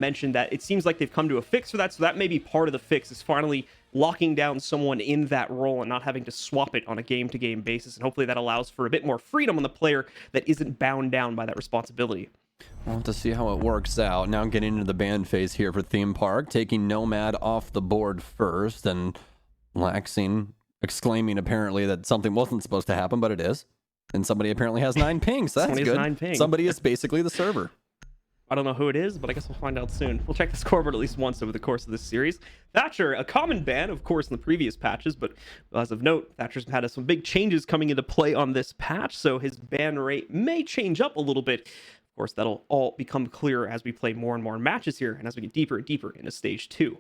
mentioned that it seems like they've come to a fix for that, so that may be part of the fix, is finally locking down someone in that role and not having to swap it on a game-to-game basis, and hopefully that allows for a bit more freedom on the player that isn't bound down by that responsibility. We'll have to see how it works out. Now getting into the ban phase here for Theme Park, taking Nomad off the board first, and Laxing exclaiming apparently that something wasn't supposed to happen, but it is. And somebody apparently has 9 pings. That's good. 9 pings. Somebody is basically the server. I don't know who it is, but I guess we'll find out soon. We'll check the scoreboard at least once over the course of this series. Thatcher, a common ban, of course, in the previous patches, but as of note, Thatcher's had some big changes coming into play on this patch, so his ban rate may change up a little bit. Of course, that'll all become clearer as we play more and more matches here, and as we get deeper and deeper into Stage 2.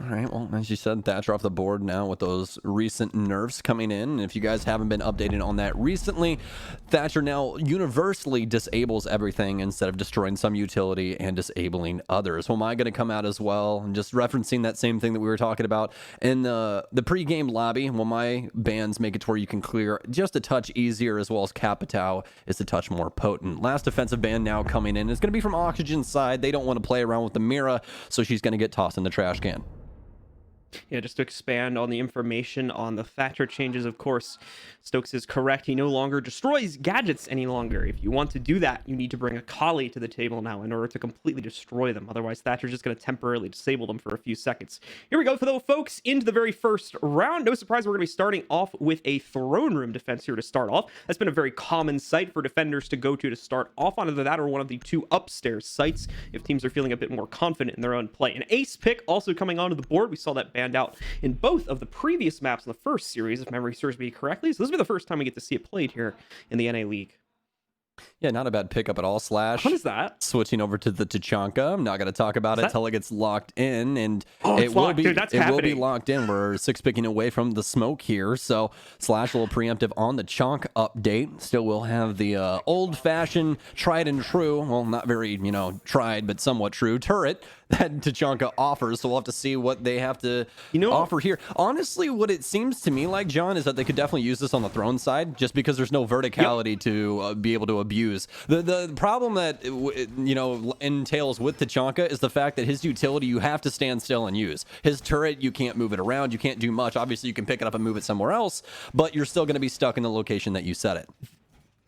All right, well, as you said, Thatcher off the board now with those recent nerfs coming in. And if you guys haven't been updated on that recently, Thatcher now universally disables everything instead of destroying some utility and disabling others. Well, am I going to come out as well? And just referencing that same thing that we were talking about in the pre-game lobby, well, my bans make it to where you can clear just a touch easier, as well as Capitao is a touch more potent. Last defensive ban now coming in is going to be from Oxygen's side. They don't want to play around with the Mira, so she's going to get tossed in the trash can. Yeah, just to expand on the information on the Thatcher changes, of course, Stokes is correct. He no longer destroys gadgets any longer. If you want to do that, you need to bring a Kali to the table now in order to completely destroy them. Otherwise, Thatcher's just going to temporarily disable them for a few seconds. Here we go, for the folks, into the very first round. No surprise, we're going to be starting off with a throne room defense here to start off. That's been a very common site for defenders to go to start off on, either that or one of the 2 upstairs sites if teams are feeling a bit more confident in their own play. An ace pick also coming onto the board. We saw that banned out in both of the previous maps in the first series, if memory serves me correctly. So this will be the first time we get to see it played here in the NA League. Yeah, not a bad pickup at all, Slash. What is that? Switching over to the Tachanka. I'm not going to talk about it until it gets locked in, and it will be. Dude, will be locked in. We're 6 picking away from the smoke here, so Slash a little preemptive on the Chonk update. Still will have the old-fashioned, tried and true, well, not very, tried, but somewhat true turret that Tachanka offers, so we'll have to see what they have to offer here. Honestly, what it seems to me like, John, is that they could definitely use this on the throne side, just because there's no verticality to be able to abuse. The problem that entails with Tachanka is the fact that his utility you have to stand still and use. His turret, you can't move it around, you can't do much. Obviously, you can pick it up and move it somewhere else, but you're still going to be stuck in the location that you set it.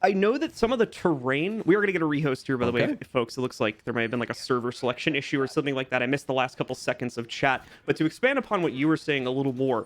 I know that some of the terrain, we are going to get a rehost here, by the way, folks. It looks like there might have been like a server selection issue or something like that. I missed the last couple seconds of chat. But to expand upon what you were saying a little more,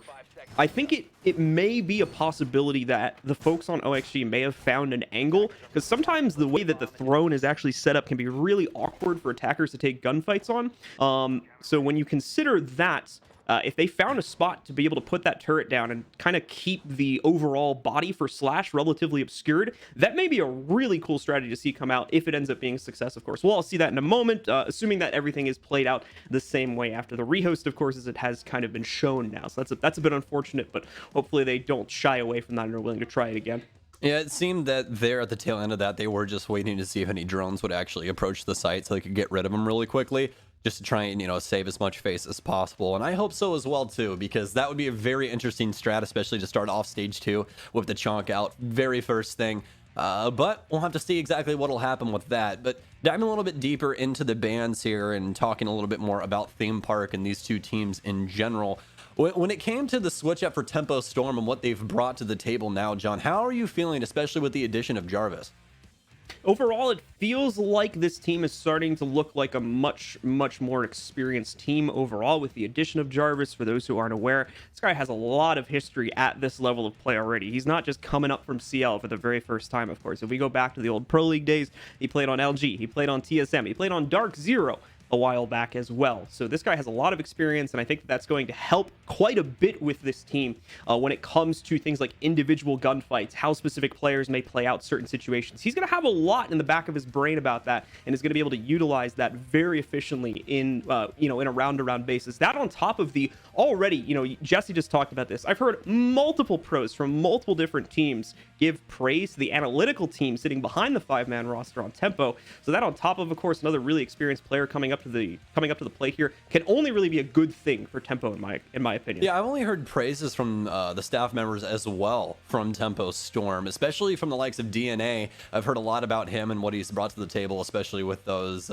I think it may be a possibility that the folks on OXG may have found an angle, because sometimes the way that the throne is actually set up can be really awkward for attackers to take gunfights on. So when you consider that, if they found a spot to be able to put that turret down and kind of keep the overall body for Slash relatively obscured, that may be a really cool strategy to see come out if it ends up being a success, of course. We'll all see that in a moment, assuming that everything is played out the same way after the rehost, of course, as it has kind of been shown now. So that's a bit unfortunate, but hopefully they don't shy away from that and are willing to try it again. Yeah, it seemed that there at the tail end of that, they were just waiting to see if any drones would actually approach the site so they could get rid of them really quickly, just to try and, save as much face as possible. And I hope so as well, too, because that would be a very interesting strat, especially to start off Stage 2 with the Chonk out very first thing. But we'll have to see exactly what will happen with that. But diving a little bit deeper into the bans here and talking a little bit more about Theme Park and these 2 teams in general, when it came to the switch up for Tempo Storm and what they've brought to the table now, John, how are you feeling, especially with the addition of Jarvis? Overall, it feels like this team is starting to look like a much more experienced team overall with the addition of Jarvis. For those who aren't aware, this guy has a lot of history at this level of play already. He's not just coming up from CL for the very first time, of course. If we go back to the old Pro League days, he played on LG, he played on TSM, he played on Dark Zero a while back as well. So this guy has a lot of experience, and I think that's going to help quite a bit with this team when it comes to things like individual gunfights, how specific players may play out certain situations. He's going to have a lot in the back of his brain about that, and is going to be able to utilize that very efficiently in in a round-to-round basis. That on top of the already, Jesse just talked about this. I've heard multiple pros from multiple different teams give praise to the analytical team sitting behind the 5-man roster on Tempo. So that, on top of course, another really experienced player coming up to the plate here, can only really be a good thing for Tempo in my opinion. Yeah, I've only heard praises from the staff members as well from Tempo Storm, especially from the likes of DNA. I've heard a lot about him and what he's brought to the table, especially with those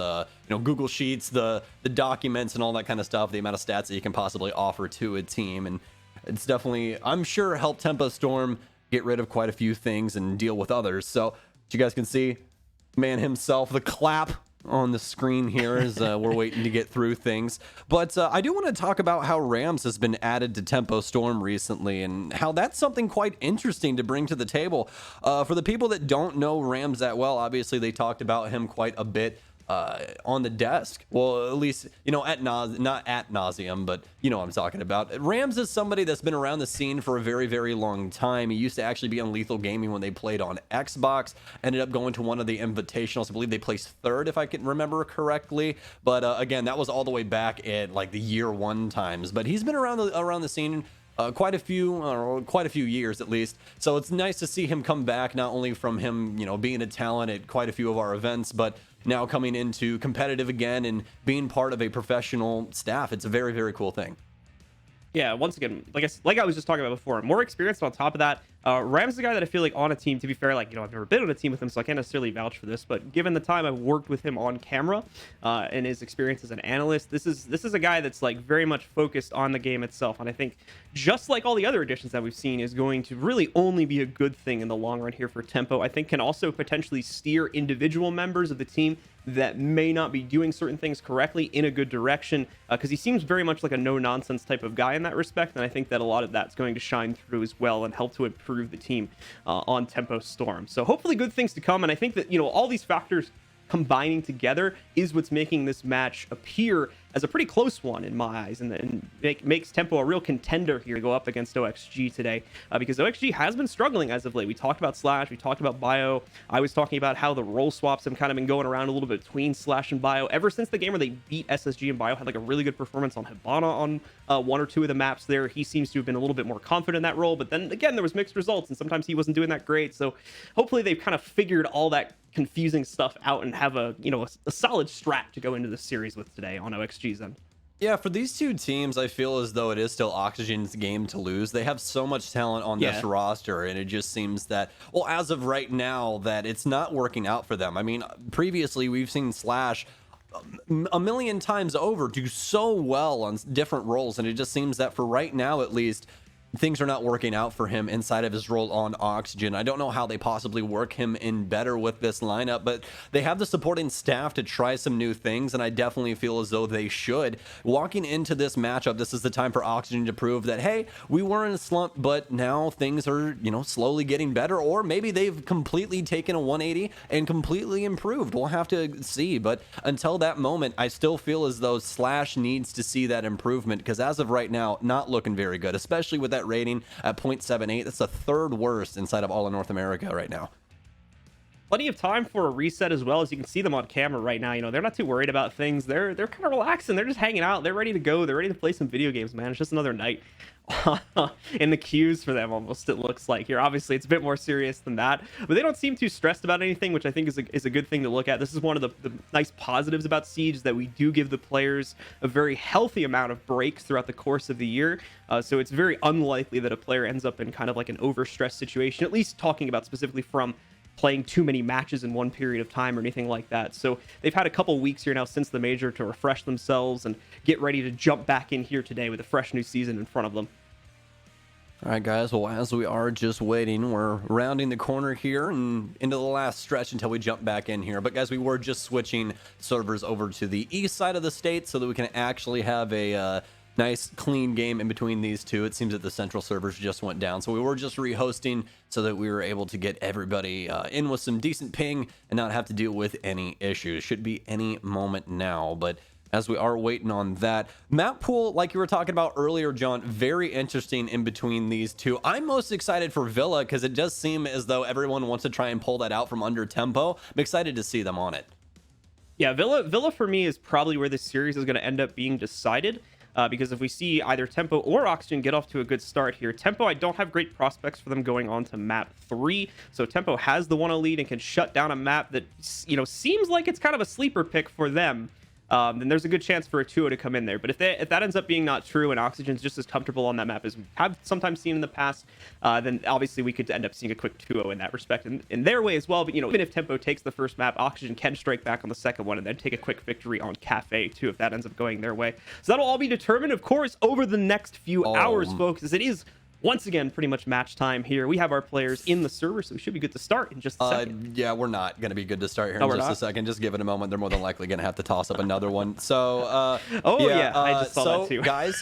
Google Sheets, the documents and all that kind of stuff, the amount of stats that you can possibly offer to a team. And it's definitely, I'm sure, helped Tempo Storm get rid of quite a few things and deal with others. So, as you guys can see, man himself, the clap on the screen here as we're waiting to get through things. But I do want to talk about how Rams has been added to Tempo Storm recently and how that's something quite interesting to bring to the table. For the people that don't know Rams that well, obviously they talked about him quite a bit on the desk. Well, at least, not at nauseum, but you know what I'm talking about. Rams is somebody that's been around the scene for a very, very long time. He used to actually be on Lethal Gaming when they played on Xbox, ended up going to one of the invitationals. I believe they placed third, if I can remember correctly. But again, that was all the way back at like the year one times. But he's been around the scene quite a few years at least. So it's nice to see him come back, not only from him, being a talent at quite a few of our events, but now coming into competitive again and being part of a professional staff. It's a very, very cool thing. Yeah, once again, like I was just talking about before, more experienced. On top of that, Rams is a guy that I feel like on a team, to be fair, I've never been on a team with him, so I can't necessarily vouch for this, but given the time I've worked with him on camera and his experience as an analyst, this is a guy that's very much focused on the game itself. And I think, just like all the other additions that we've seen, is going to really only be a good thing in the long run here for Tempo. I think can also potentially steer individual members of the team that may not be doing certain things correctly in a good direction, because he seems very much like a no-nonsense type of guy in that respect, and I think that a lot of that's going to shine through as well and help to improve the team on Tempo Storm. So hopefully good things to come, and I think that all these factors combining together is what's making this match appear as a pretty close one in my eyes, and makes Tempo a real contender here to go up against OXG today, because OXG has been struggling as of late. We talked about Slash, we talked about Bio. I was talking about how the role swaps have kind of been going around a little bit between Slash and Bio ever since the game where they beat SSG, and Bio had a really good performance on Hibana on one or two of the maps there. He seems to have been a little bit more confident in that role, but then again, there was mixed results, and sometimes he wasn't doing that great. So hopefully they've kind of figured all that confusing stuff out and have a solid strat to go into this series with today on OXG's end. Yeah, for these two teams, I feel as though it is still Oxygen's game to lose. They have so much talent on this roster, and it just seems that, well, as of right now, that it's not working out for them. I mean, previously we've seen Slash a million times over do so well on different roles, and it just seems that for right now, at least, things are not working out for him inside of his role on Oxygen. I don't know how they possibly work him in better with this lineup, but they have the supporting staff to try some new things, and I definitely feel as though they should. Walking into this matchup, this is the time for Oxygen to prove that, hey, we were in a slump, but now things are, slowly getting better, or maybe they've completely taken a 180 and completely improved. We'll have to see, but until that moment, I still feel as though Slash needs to see that improvement, because as of right now, not looking very good, especially with that rating at 0.78. That's the third worst inside of all of North America right now. Plenty of time for a reset as well. As you can see them on camera right now, they're not too worried about things. They're kind of relaxing. They're just hanging out. They're ready to go. They're ready to play some video games, man. It's just another night in the queues for them, almost, it looks like here. Obviously, it's a bit more serious than that, but they don't seem too stressed about anything, which I think is a good thing to look at. This is one of the nice positives about Siege, that we do give the players a very healthy amount of breaks throughout the course of the year. So it's very unlikely that a player ends up in kind of like an overstressed situation, at least talking about specifically from playing too many matches in one period of time or anything like that. So they've had a couple weeks here now since the major to refresh themselves and get ready to jump back in here today with a fresh new season in front of them. All right, guys. Well, as we are just waiting, we're rounding the corner here and into the last stretch until we jump back in here. But guys, we were just switching servers over to the east side of the state so that we can actually have a nice clean game in between these two. It seems that the central servers just went down, so we were just rehosting so that we were able to get everybody in with some decent ping and not have to deal with any issues. Should be any moment now, but as we are waiting on that, map pool, like you were talking about earlier, John, very interesting in between these two. I'm most excited for Villa because it does seem as though everyone wants to try and pull that out from under Tempo. I'm excited to see them on it. Yeah, Villa for me is probably where this series is going to end up being decided. because if we see either Tempo or Oxygen get off to a good start here, Tempo, I don't have great prospects for them going on to map 3. So Tempo has the 1-0 lead and can shut down a map that, you know, seems like it's kind of a sleeper pick for them. Then there's a good chance for a 2-0 to come in there. But if that ends up being not true and Oxygen's just as comfortable on that map as we have sometimes seen in the past, then obviously we could end up seeing a quick 2-0 in that respect in their way as well. But, you know, even if Tempo takes the first map, Oxygen can strike back on the second one and then take a quick victory on Cafe too, if that ends up going their way. So that'll all be determined, of course, over the next few hours, folks, as it is once again pretty much match time here. We have our players in the server, so we should be good to start in just a second. Yeah, we're not going to be good to start here in just a second. Just give it a moment. They're more than likely going to have to toss up another one. So, I just saw that too. Guys,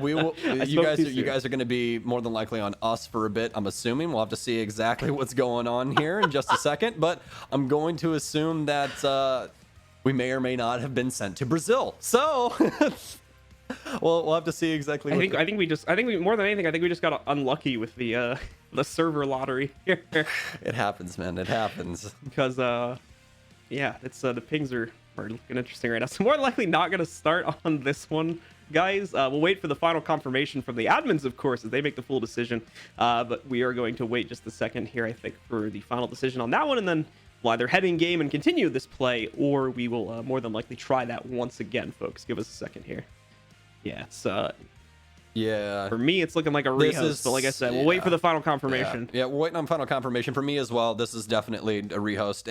we will. You guys are going to be more than likely on us for a bit. I'm assuming we'll have to see exactly what's going on here in just a second. But I'm going to assume that we may or may not have been sent to Brazil. So. We'll have to see exactly. I think we more than anything, I think we just got unlucky with the server lottery here. It happens, man. It happens. Because yeah, it's the pings are looking interesting right now. So more than likely not gonna start on this one, guys. We'll wait for the final confirmation from the admins, of course, as they make the full decision. But we are going to wait just a second here, I think, for the final decision on that one, and then we'll either head in game and continue this play, or we will more than likely try that once again, folks. Give us a second here. Yeah, it's yeah. For me, it's looking like a rehost, but like I said, we'll wait for the final confirmation. Yeah, we're waiting on final confirmation. For me as well, this is definitely a rehost.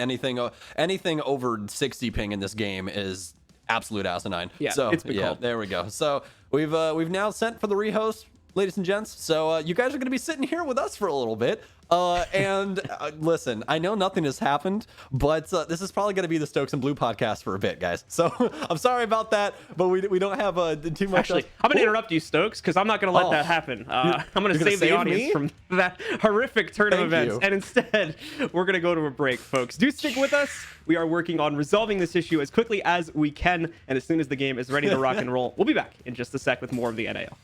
Anything over 60 ping in this game is absolute asinine. Yeah, so it's been called. There we go. So we've now sent for the rehost, ladies and gents. So you guys are going to be sitting here with us for a little bit. Listen, I know nothing has happened, but this is probably going to be the Stokes and Blue podcast for a bit, guys. So I'm sorry about that, but we don't have too much. Actually, I'm going to interrupt you, Stokes, because I'm not going to let that happen. I'm going to save the audience from that horrific turn of events, and instead, we're going to go to a break, folks. Do stick with us. We are working on resolving this issue as quickly as we can, and as soon as the game is ready to rock and roll, we'll be back in just a sec with more of the NAL.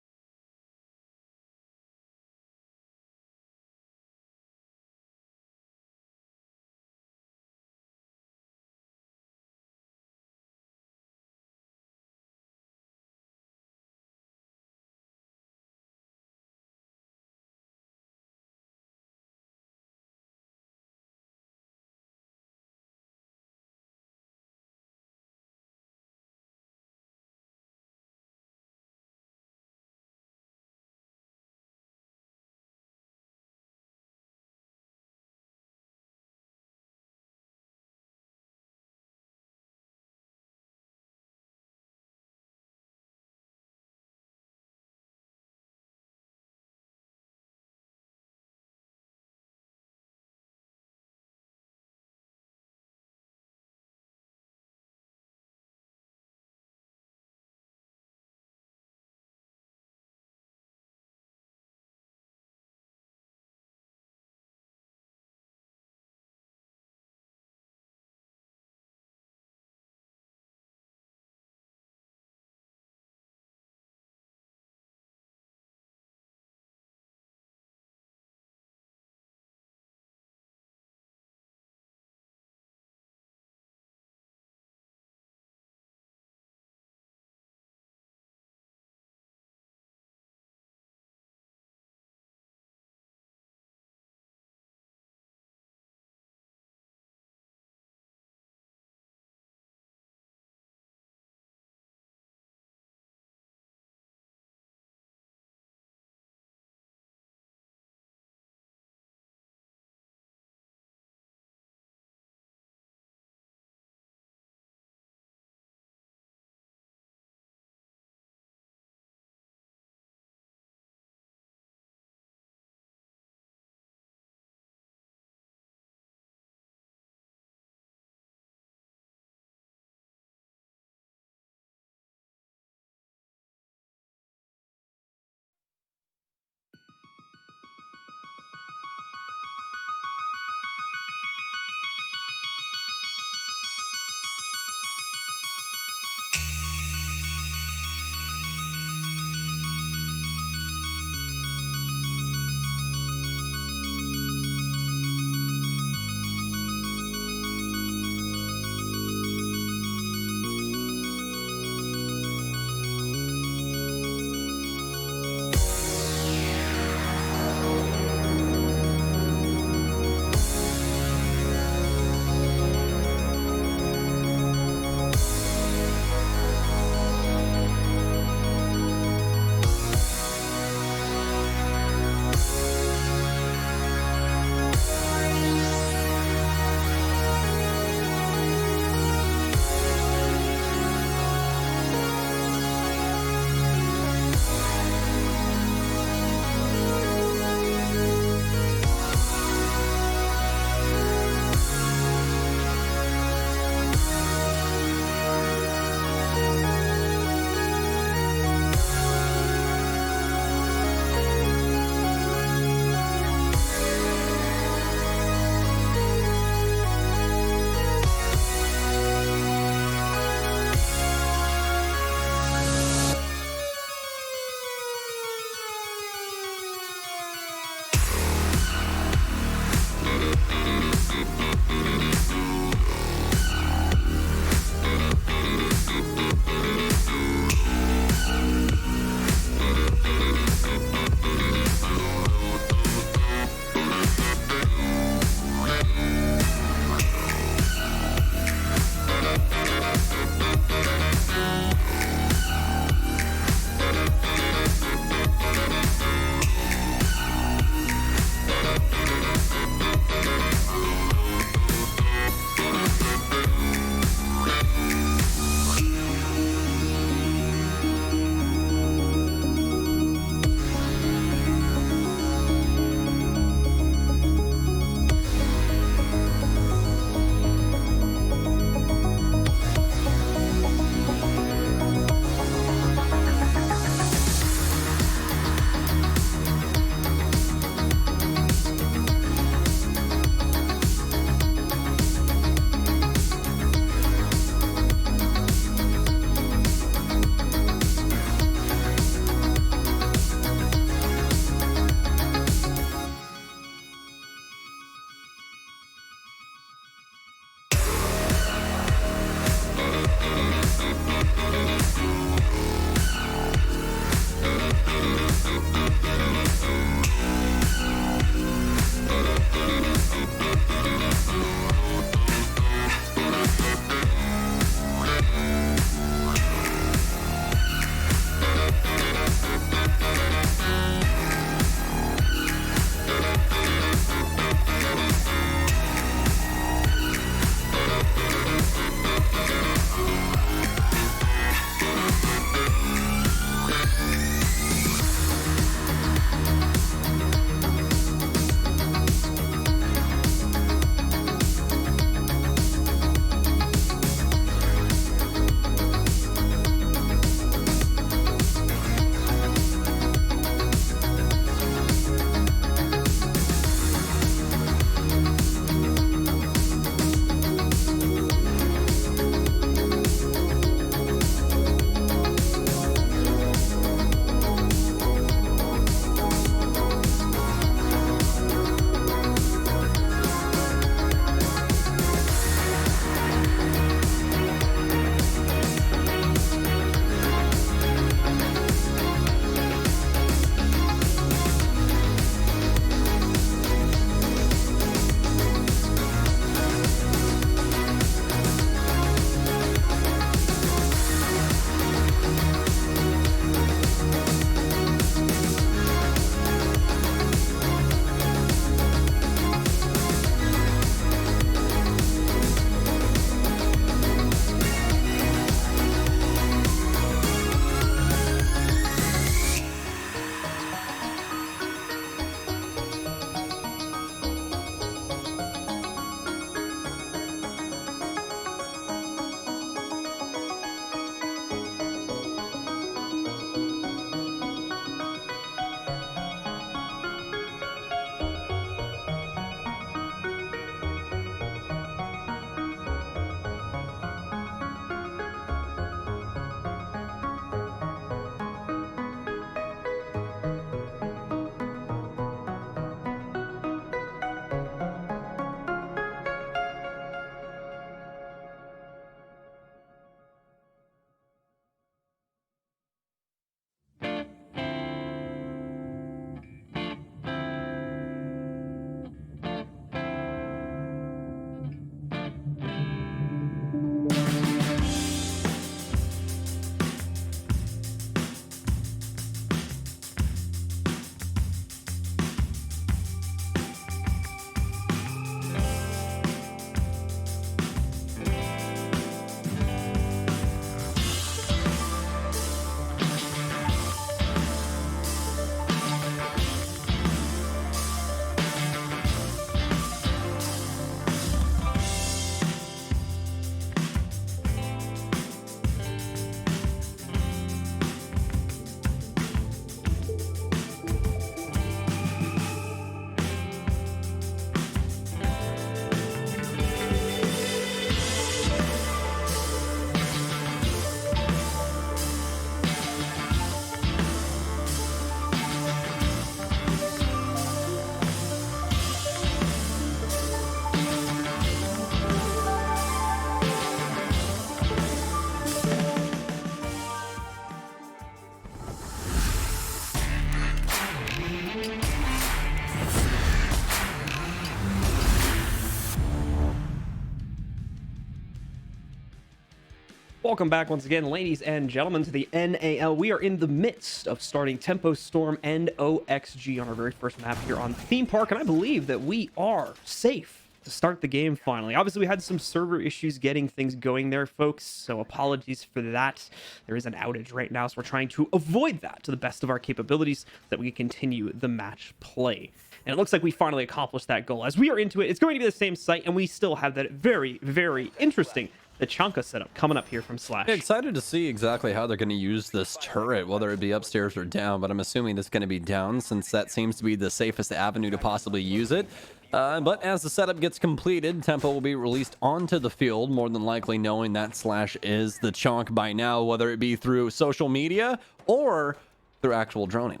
Welcome back once again, ladies and gentlemen, to the NAL. We are in the midst of starting Tempo Storm and OXG on our very first map here on Theme Park, and I believe that we are safe to start the game finally. Obviously, we had some server issues getting things going there, folks, so apologies for that. There is an outage right now, so we're trying to avoid that to the best of our capabilities so that we can continue the match play. And it looks like we finally accomplished that goal. As we are into it, it's going to be the same site, and we still have that very, very interesting Tachanka setup coming up here from Slash. Yeah, excited to see exactly how they're going to use this turret, whether it be upstairs or down, but I'm assuming it's going to be down since that seems to be the safest avenue to possibly use it. But as the setup gets completed, Tempo will be released onto the field, more than likely knowing that Slash is the chonk by now, whether it be through social media or through actual droning.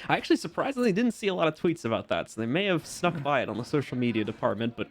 I actually surprisingly didn't see a lot of tweets about that, so they may have snuck by it on the social media department, but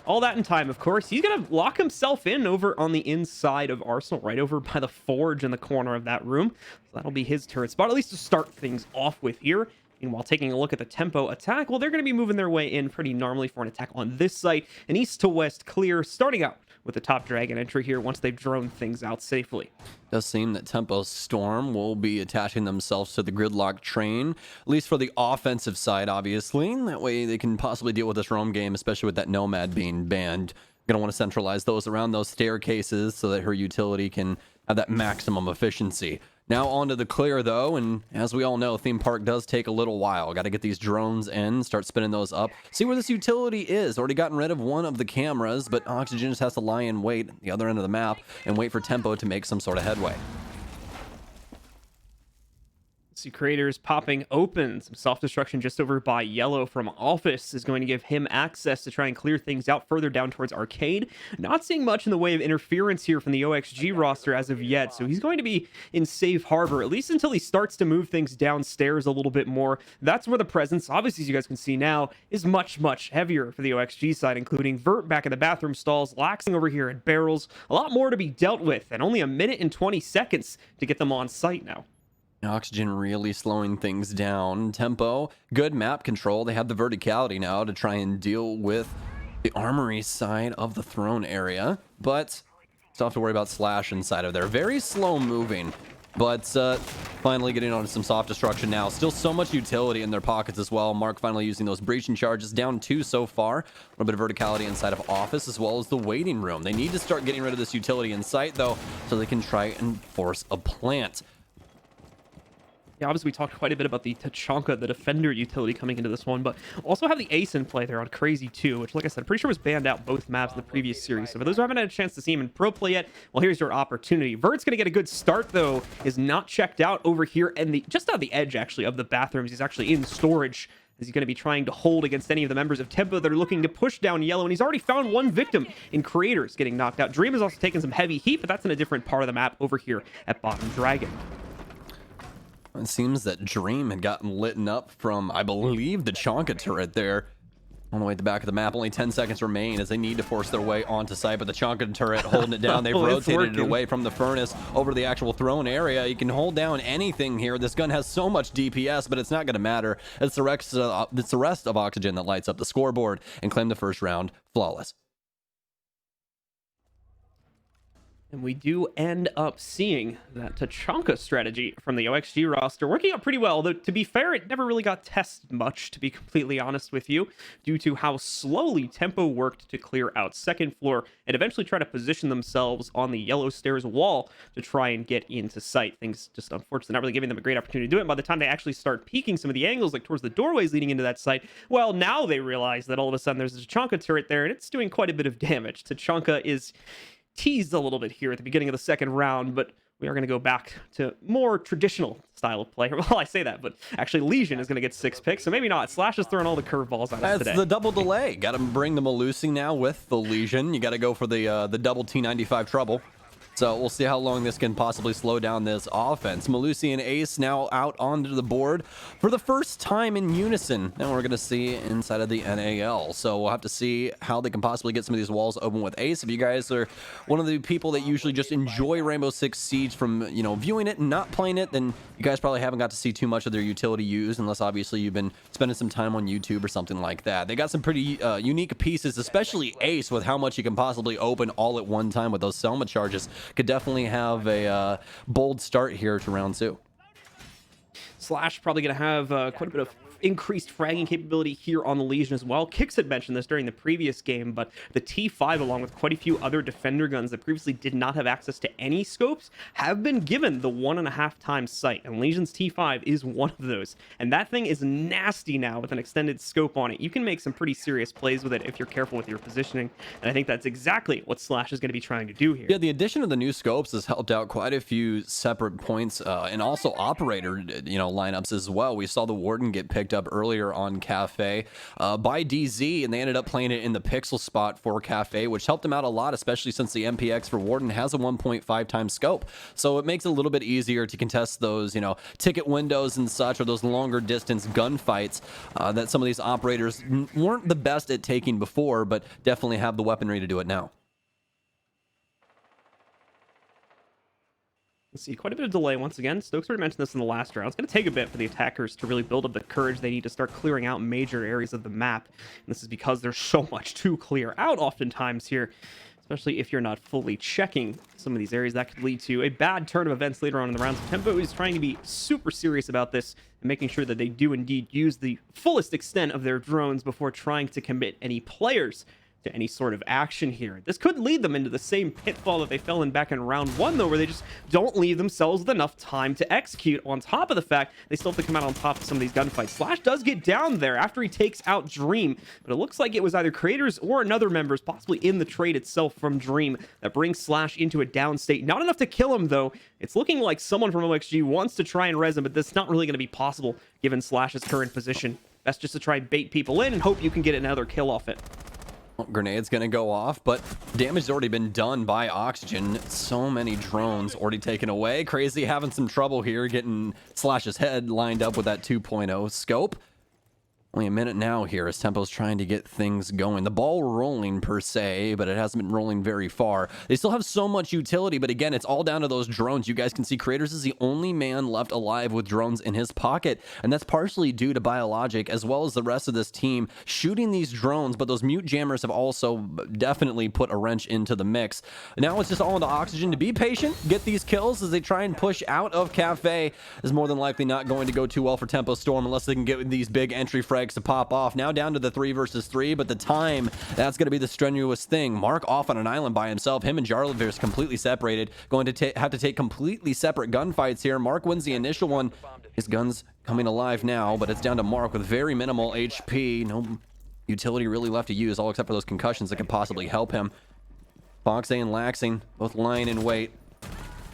all that in time, of course. He's going to lock himself in over on the inside of Arsenal, right over by the forge in the corner of that room. So that'll be his turret spot, at least to start things off with here. Meanwhile, taking a look at the tempo attack, well, they're going to be moving their way in pretty normally for an attack on this site. An east to west clear, starting out with the top dragon entry here once they've droned things out safely. Does seem that Tempo Storm will be attaching themselves to the gridlock train, at least for the offensive side, obviously. That way they can possibly deal with this roam game, especially with that Nomad being banned. Going to want to centralize those around those staircases so that her utility can have that maximum efficiency. Now onto the clear, though, and as we all know, Theme Park does take a little while. Got to get these drones in, start spinning those up. See where this utility is. Already gotten rid of one of the cameras, but Oxygen just has to lie in wait at the other end of the map and wait for Tempo to make some sort of headway. See Creators popping open. Some self-destruction just over by Yellow from Office is going to give him access to try and clear things out further down towards Arcade. Not seeing much in the way of interference here from the OXG roster as of yet, so he's going to be in safe harbor, at least until he starts to move things downstairs a little bit more. That's where the presence, obviously, as you guys can see now, is much, much heavier for the OXG side, including Vert back in the bathroom stalls, Laxing over here at Barrels. A lot more to be dealt with, and only a minute and 20 seconds to get them on site now. Oxygen really slowing things down. Tempo, good map control. They have the verticality now to try and deal with the armory side of the throne area, but still have to worry about Slash inside of there. Very slow moving, but finally getting onto some soft destruction now. Still so much utility in their pockets as well. Mark finally using those breaching charges, down 2 so far. A little bit of verticality inside of Office as well as the waiting room. They need to start getting rid of this utility in sight, though, so they can try and force a plant. Yeah, obviously we talked quite a bit about the Tachanka, the defender utility coming into this one, but also have the Ace in play there on Crazy 2, which, like I said, pretty sure was banned out both maps in the previous series. So for those who haven't had a chance to see him in pro play yet, well, here's your opportunity. Vert's going to get a good start, though, is not checked out over here, and just out the edge, actually, of the bathrooms. He's actually in storage, as he's going to be trying to hold against any of the members of Tempo that are looking to push down Yellow, and he's already found one victim in Creators getting knocked out. Dream has also taken some heavy heat, but that's in a different part of the map over here at Bottom Dragon. It seems that Dream had gotten lit up from, I believe, the Chonka turret there. On the way at the back of the map, only 10 seconds remain as they need to force their way onto site, but the Chonka turret holding it down. They've rotated it away from the furnace over to the actual throne area. You can hold down anything here. This gun has so much DPS, but it's not going to matter. It's the rest of Oxygen that lights up the scoreboard and claim the first round flawless. And we do end up seeing that Tachanka strategy from the OXG roster working out pretty well, though to be fair, it never really got tested much, to be completely honest with you, due to how slowly Tempo worked to clear out second floor and eventually try to position themselves on the Yellow Stairs wall to try and get into sight. Things just unfortunately not really giving them a great opportunity to do it. And by the time they actually start peeking some of the angles, like towards the doorways leading into that site, well, now they realize that all of a sudden there's a Tachanka turret there and it's doing quite a bit of damage. Tachanka is teased a little bit here at the beginning of the second round, but we are going to go back to more traditional style of play. Well, I say that, but actually Legion is going to get 6 picks, so maybe not. Slash is throwing all the curveballs at us today. That's the double delay. Got to bring the Malusi now with the Legion. You got to go for the double T95 trouble. So we'll see how long this can possibly slow down this offense. Malusi and Ace now out onto the board for the first time in unison. Now we're going to see inside of the NAL. So we'll have to see how they can possibly get some of these walls open with Ace. If you guys are one of the people that usually just enjoy Rainbow Six Siege from, you know, viewing it and not playing it, then you guys probably haven't got to see too much of their utility used, unless obviously you've been spending some time on YouTube or something like that. They got some pretty unique pieces, especially Ace, with how much you can possibly open all at one time with those Selma charges. Could definitely have a bold start here to round 2. Slash probably going to have quite a bit of increased fragging capability here on the Legion as well. Kix had mentioned this during the previous game, but the T5, along with quite a few other defender guns that previously did not have access to any scopes, have been given the 1.5 times sight, and Legion's T5 is one of those. And that thing is nasty now with an extended scope on it. You can make some pretty serious plays with it if you're careful with your positioning, and I think that's exactly what Slash is going to be trying to do here. Yeah, the addition of the new scopes has helped out quite a few separate points, and also operator, lineups as well. We saw the Warden get picked up earlier on Cafe by DZ, and they ended up playing it in the pixel spot for Cafe, which helped him out a lot, especially since the MPX for Warden has a 1.5 times scope. So it makes it a little bit easier to contest those, you know, ticket windows and such, or those longer distance gunfights that some of these operators weren't the best at taking before, but definitely have the weaponry to do it now. Let's see, quite a bit of delay once again. Stokes already mentioned this in the last round. It's going to take a bit for the attackers to really build up the courage they need to start clearing out major areas of the map. And this is because there's so much to clear out oftentimes here, especially if you're not fully checking some of these areas. That could lead to a bad turn of events later on in the rounds. Tempo is trying to be super serious about this and making sure that they do indeed use the fullest extent of their drones before trying to commit any players to any sort of action here. This could lead them into the same pitfall that they fell in back in round one, though, where they just don't leave themselves with enough time to execute, on top of the fact they still have to come out on top of some of these gunfights. Slash does get down there after he takes out Dream, but it looks like it was either creators or another members, possibly in the trade itself from Dream, that brings Slash into a down state. Not enough to kill him, though. It's looking like someone from OXG wants to try and res him, but that's not really going to be possible given Slash's current position. Best just to try and bait people in and hope you can get another kill off it. Grenade's gonna go off, but damage has already been done by Oxygen. So many drones already taken away. Crazy having some trouble here getting Slash's head lined up with that 2.0 scope. Only a minute now here as Tempo's trying to get things going. The ball rolling per se, but it hasn't been rolling very far. They still have so much utility, but again, it's all down to those drones. You guys can see Creators is the only man left alive with drones in his pocket, and that's partially due to Biologic as well as the rest of this team shooting these drones, but those mute jammers have also definitely put a wrench into the mix. Now it's just all into Oxygen to be patient, get these kills as they try and push out of Cafe. Is more than likely not going to go too well for Tempo Storm unless they can get these big entry frags to pop off. Now down to the 3 versus 3, but the time, that's going to be the strenuous thing. Mark off on an island by himself. Him and Jarlavir's completely separated. Going to have to take completely separate gunfights here. Mark wins the initial one. His gun's coming alive now, but it's down to Mark with very minimal HP. No utility really left to use, all except for those concussions that could possibly help him. Fox A and Laxing both lying in wait.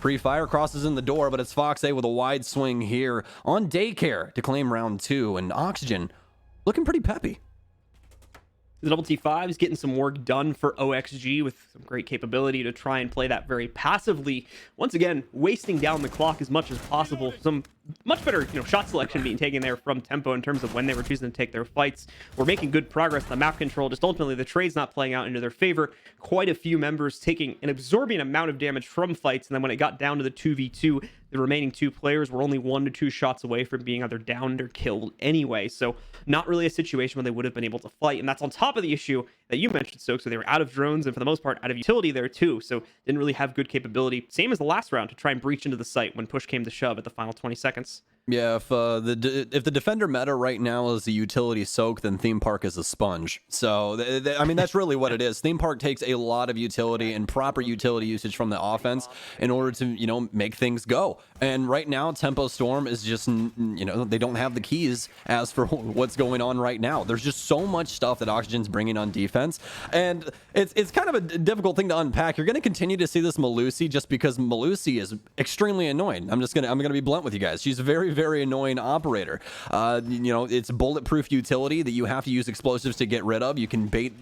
Pre-fire crosses in the door, but it's Fox A with a wide swing here on Daycare to claim round 2, and Oxygen looking pretty peppy. The double T5 is getting some work done for OXG with some great capability to try and play that very passively. Once again, wasting down the clock as much as possible. Some much better, shot selection being taken there from Tempo in terms of when they were choosing to take their fights. We're making good progress on the map control. Just ultimately, the trade's not playing out into their favor. Quite a few members taking an absorbing amount of damage from fights, and then when it got down to the 2v2, the remaining 2 players were only 1 to 2 shots away from being either downed or killed anyway. So not really a situation where they would have been able to fight. And that's on top of the issue that you mentioned, Stokes, so they were out of drones and for the most part out of utility there too. So didn't really have good capability. Same as the last round to try and breach into the site when push came to shove at the final 20 seconds. Yeah, if the defender meta right now is the utility soak, then Theme Park is a sponge. So, I mean, that's really what it is. Theme Park takes a lot of utility and proper utility usage from the offense in order to, make things go. And right now, Tempo Storm is just, they don't have the keys as for what's going on right now. There's just so much stuff that Oxygen's bringing on defense. And it's kind of a difficult thing to unpack. You're going to continue to see this Malusi just because Malusi is extremely annoying. I'm going to be blunt with you guys. She's a very, very annoying operator. It's bulletproof utility that you have to use explosives to get rid of. You can bait,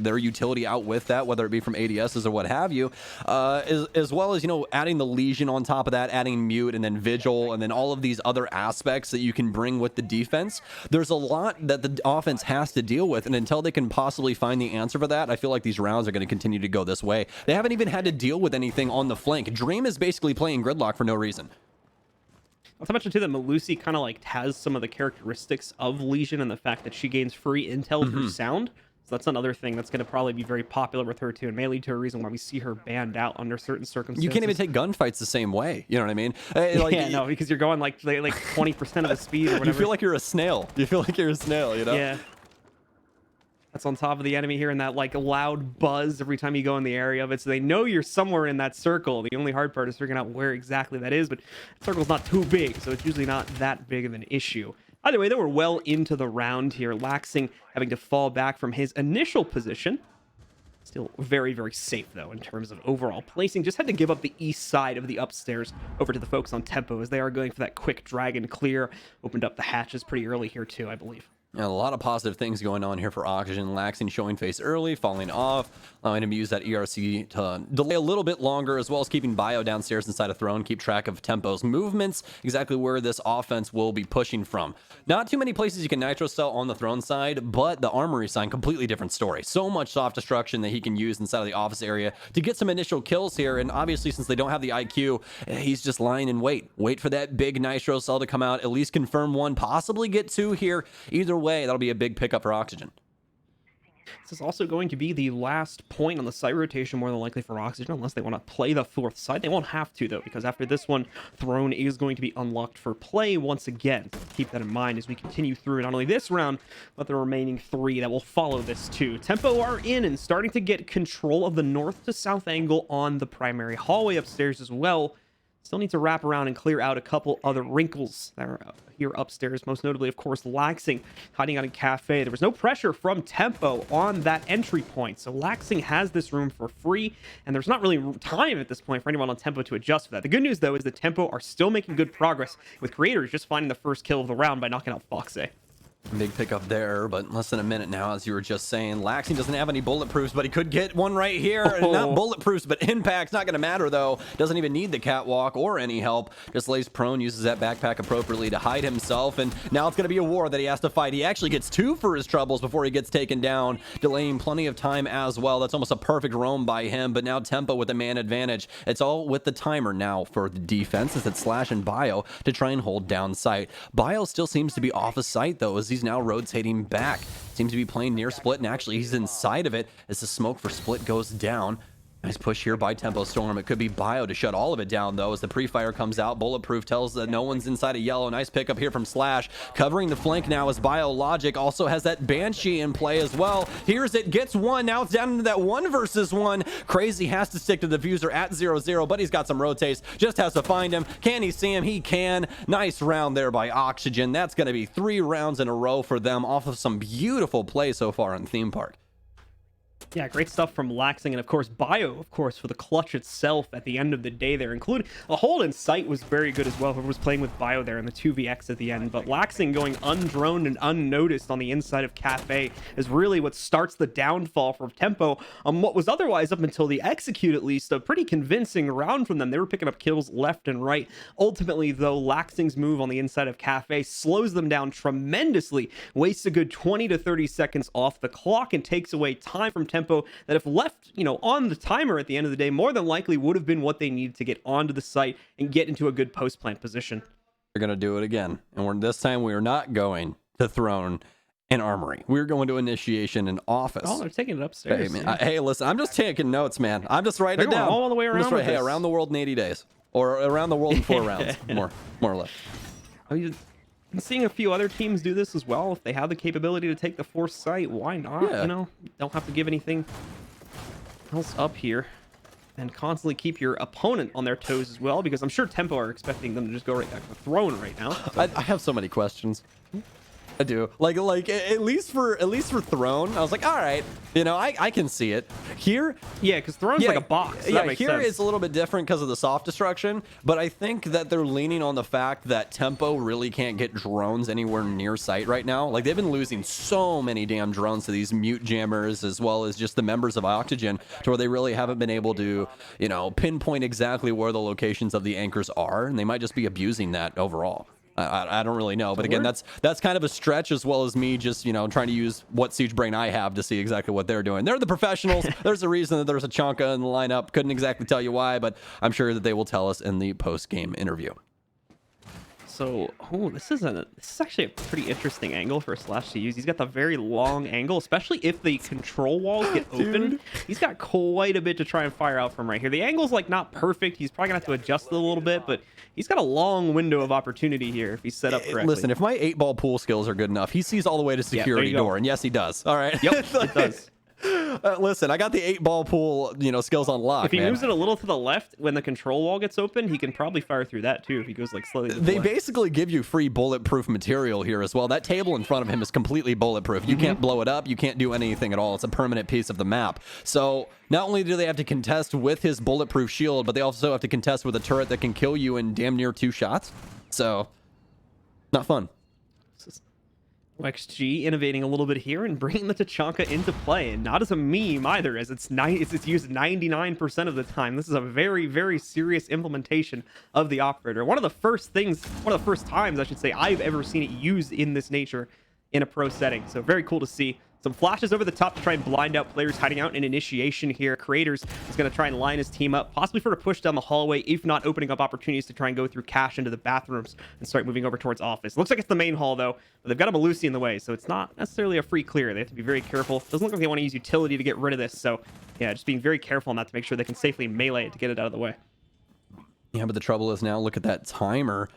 their utility out with that, whether it be from ADSs or what have you, as well as, adding the Legion on top of that, adding Mute and then Vigil and then all of these other aspects that you can bring with the defense. There's a lot that the offense has to deal with, and until they can possibly find the answer for that, I feel like these rounds are going to continue to go this way. They haven't even had to deal with anything on the flank. Dream is basically playing Gridlock for no reason. Not to mention too that Malusi kind of has some of the characteristics of Legion and the fact that she gains free intel through sound. So that's another thing that's going to probably be very popular with her too, and may lead to a reason why we see her banned out under certain circumstances. You can't even take gunfights the same way. You know what I mean? No, because you're going like 20% of the speed or whatever. You feel like you're a snail. Yeah. That's on top of the enemy here and that loud buzz every time you go in the area of it. So they know you're somewhere in that circle. The only hard part is figuring out where exactly that is, but the circle's not too big, so it's usually not that big of an issue. Either way, they were well into the round here. Laxing having to fall back from his initial position. Still very, very safe, though, in terms of overall placing. Just had to give up the east side of the upstairs over to the folks on Tempo, as they are going for that quick dragon clear. Opened up the hatches pretty early here, too, I believe. A lot of positive things going on here for Oxygen. Laxing showing face early, falling off, allowing him to use that ERC to delay a little bit longer, as well as keeping Bio downstairs inside a throne, keep track of Tempo's movements, exactly where this offense will be pushing from. Not too many places you can nitro cell on the throne side, but the armory side, completely different story. So much soft destruction that he can use inside of the office area to get some initial kills here, and obviously since they don't have the IQ, he's just lying in wait. Wait for that big nitro cell to come out, at least confirm one, possibly get two here. Either way, that'll be a big pickup for Oxygen. This is also going to be the last point on the site rotation, more than likely for Oxygen, unless they want to play the fourth site. They won't have to, though, because after this one, Throne is going to be unlocked for play once again. So keep that in mind as we continue through not only this round, but the remaining 3 that will follow this too. Tempo are in and starting to get control of the north to south angle on the primary hallway upstairs as well. Still need to wrap around and clear out a couple other wrinkles that are here upstairs, most notably, of course, Laxing hiding out in Cafe. There was no pressure from Tempo on that entry point, so Laxing has this room for free, and there's not really time at this point for anyone on Tempo to adjust for that. The good news, though, is that Tempo are still making good progress, with Creators just finding the first kill of the round by knocking out Foxe. Big pickup there, but less than a minute now, as you were just saying. Laxing doesn't have any bulletproofs, but he could get one right here. Not bulletproofs, but impact's not going to matter, though. Doesn't even need the catwalk or any help. Just lays prone, uses that backpack appropriately to hide himself, and now it's going to be a war that he has to fight. He actually gets 2 for his troubles before he gets taken down, delaying plenty of time as well. That's almost a perfect roam by him, but now Tempo with the man advantage. It's all with the timer now for the defense, as it's Slash and Bio to try and hold down sight. Bio still seems to be off of sight, though, as he's now rotating back. Seems to be playing near Split, and actually he's inside of it as the smoke for Split goes down. Nice push here by Tempo Storm. It could be Bio to shut all of it down, though, as the pre-fire comes out. Bulletproof tells that no one's inside of yellow. Nice pickup here from Slash. Covering the flank now as Bio Logic also has that Banshee in play as well. Here's it, gets one. Now it's down into that 1 versus 1. Crazy has to stick to the Defuser at 0-0, but he's got some rotates. Just has to find him. Can he see him? He can. Nice round there by Oxygen. That's going to be 3 rounds in a row for them off of some beautiful play so far in Theme Park. Yeah, great stuff from Laxing, and of course Bio, of course, for the clutch itself at the end of the day there, including a hold in sight was very good as well. Whoever was playing with Bio there in the 2vx at the end, but Laxing going undroned and unnoticed on the inside of Cafe is really what starts the downfall for Tempo on what was otherwise, up until the execute at least, a pretty convincing round from them. They were picking up kills left and right. Ultimately, though, Laxing's move on the inside of Cafe slows them down tremendously, wastes a good 20 to 30 seconds off the clock, and takes away time from Tempo that if left, on the timer at the end of the day, more than likely would have been what they needed to get onto the site and get into a good post-plant position. They're going to do it again. And this time we are not going to Throne and Armory. We're going to Initiation and Office. Oh, they're taking it upstairs. Hey, man, hey, listen, I'm just taking notes, man. I'm just writing it down. All the way around. Hey, around the world in 80 days. Or around the world in 4 rounds. More or less. I'm seeing a few other teams do this as well. If they have the capability to take the fourth site, why not? Yeah. Don't have to give anything else up here. And constantly keep your opponent on their toes as well, because I'm sure Tempo are expecting them to just go right back to the throne right now. So. I have so many questions. I do. Like at least for Throne, I was like, all right, I can see it. Here, yeah, because Throne's like a box. So yeah, here it's a little bit different because of the soft destruction, but I think that they're leaning on the fact that Tempo really can't get drones anywhere near sight right now. Like, they've been losing so many damn drones to these mute jammers, as well as just the members of Oxygen, to where they really haven't been able to, pinpoint exactly where the locations of the anchors are, and they might just be abusing that overall. I don't really know, but again, that's kind of a stretch, as well as me just trying to use what siege brain I have to see exactly what they're doing. They're the professionals. There's a reason that there's a Chonka in the lineup. Couldn't exactly tell you why, but I'm sure that they will tell us in the post-game interview. So, this is actually a pretty interesting angle for Slash to use. He's got the very long angle, especially if the control walls get open. He's got quite a bit to try and fire out from right here. The angle's not perfect. He's probably gonna have to adjust it a little bit, but he's got a long window of opportunity here if he's set up correctly. Listen, if my 8-ball pool skills are good enough, he sees all the way to security door, and yes, he does. All right. Yep, it does. Listen, I got the 8-ball pool, skills on lock. If he man. moves it a little to the left when the control wall gets open, he can probably fire through that too if he goes like slightly to the They left. basically give you free bulletproof material here as well. That table in front of him is completely bulletproof. You can't blow it up. You can't do anything at all. It's a permanent piece of the map. So not only do they have to contest with his bulletproof shield, but they also have to contest with a turret that can kill you in damn near 2 shots. So not fun. XG innovating a little bit here and bringing the Tachanka into play, and not as a meme either, as it's used 99% of the time. This is a very, very serious implementation of the operator. One of the first times I should say I've ever seen it used in this nature in a pro setting. So very cool to see. Some flashes over the top to try and blind out players hiding out in initiation here. Creators is going to try and line his team up, possibly for a push down the hallway, if not opening up opportunities to try and go through cash into the bathrooms and start moving over towards office. Looks like it's the main hall, though, but they've got a Malusi in the way, so it's not necessarily a free clear. They have to be very careful. Doesn't look like they want to use utility to get rid of this, so yeah, just being very careful on that to make sure they can safely melee it to get it out of the way. Yeah, but the trouble is now, look at that timer.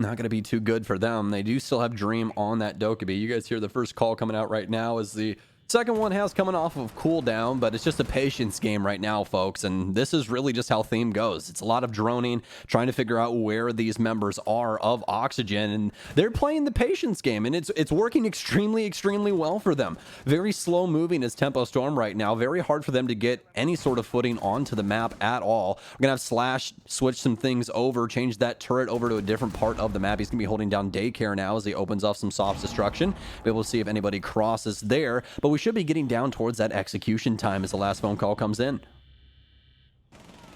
Not going to be too good for them. They do still have Dream on that Dokkaebi. You guys hear the first call coming out right now as the second one has coming off of cooldown, but it's just a patience game right now, folks. And this is really just how Theme goes. It's a lot of droning, trying to figure out where these members are of Oxygen, and they're playing the patience game, and it's working extremely, extremely well for them. Very slow moving is Tempo Storm right now. Very hard for them to get any sort of footing onto the map at all. We're gonna have Slash switch some things over, change that turret over to a different part of the map. He's gonna be holding down Daycare now as he opens off some soft destruction. Be able to see if anybody crosses there, but we should be getting down towards that execution time as the last phone call comes in.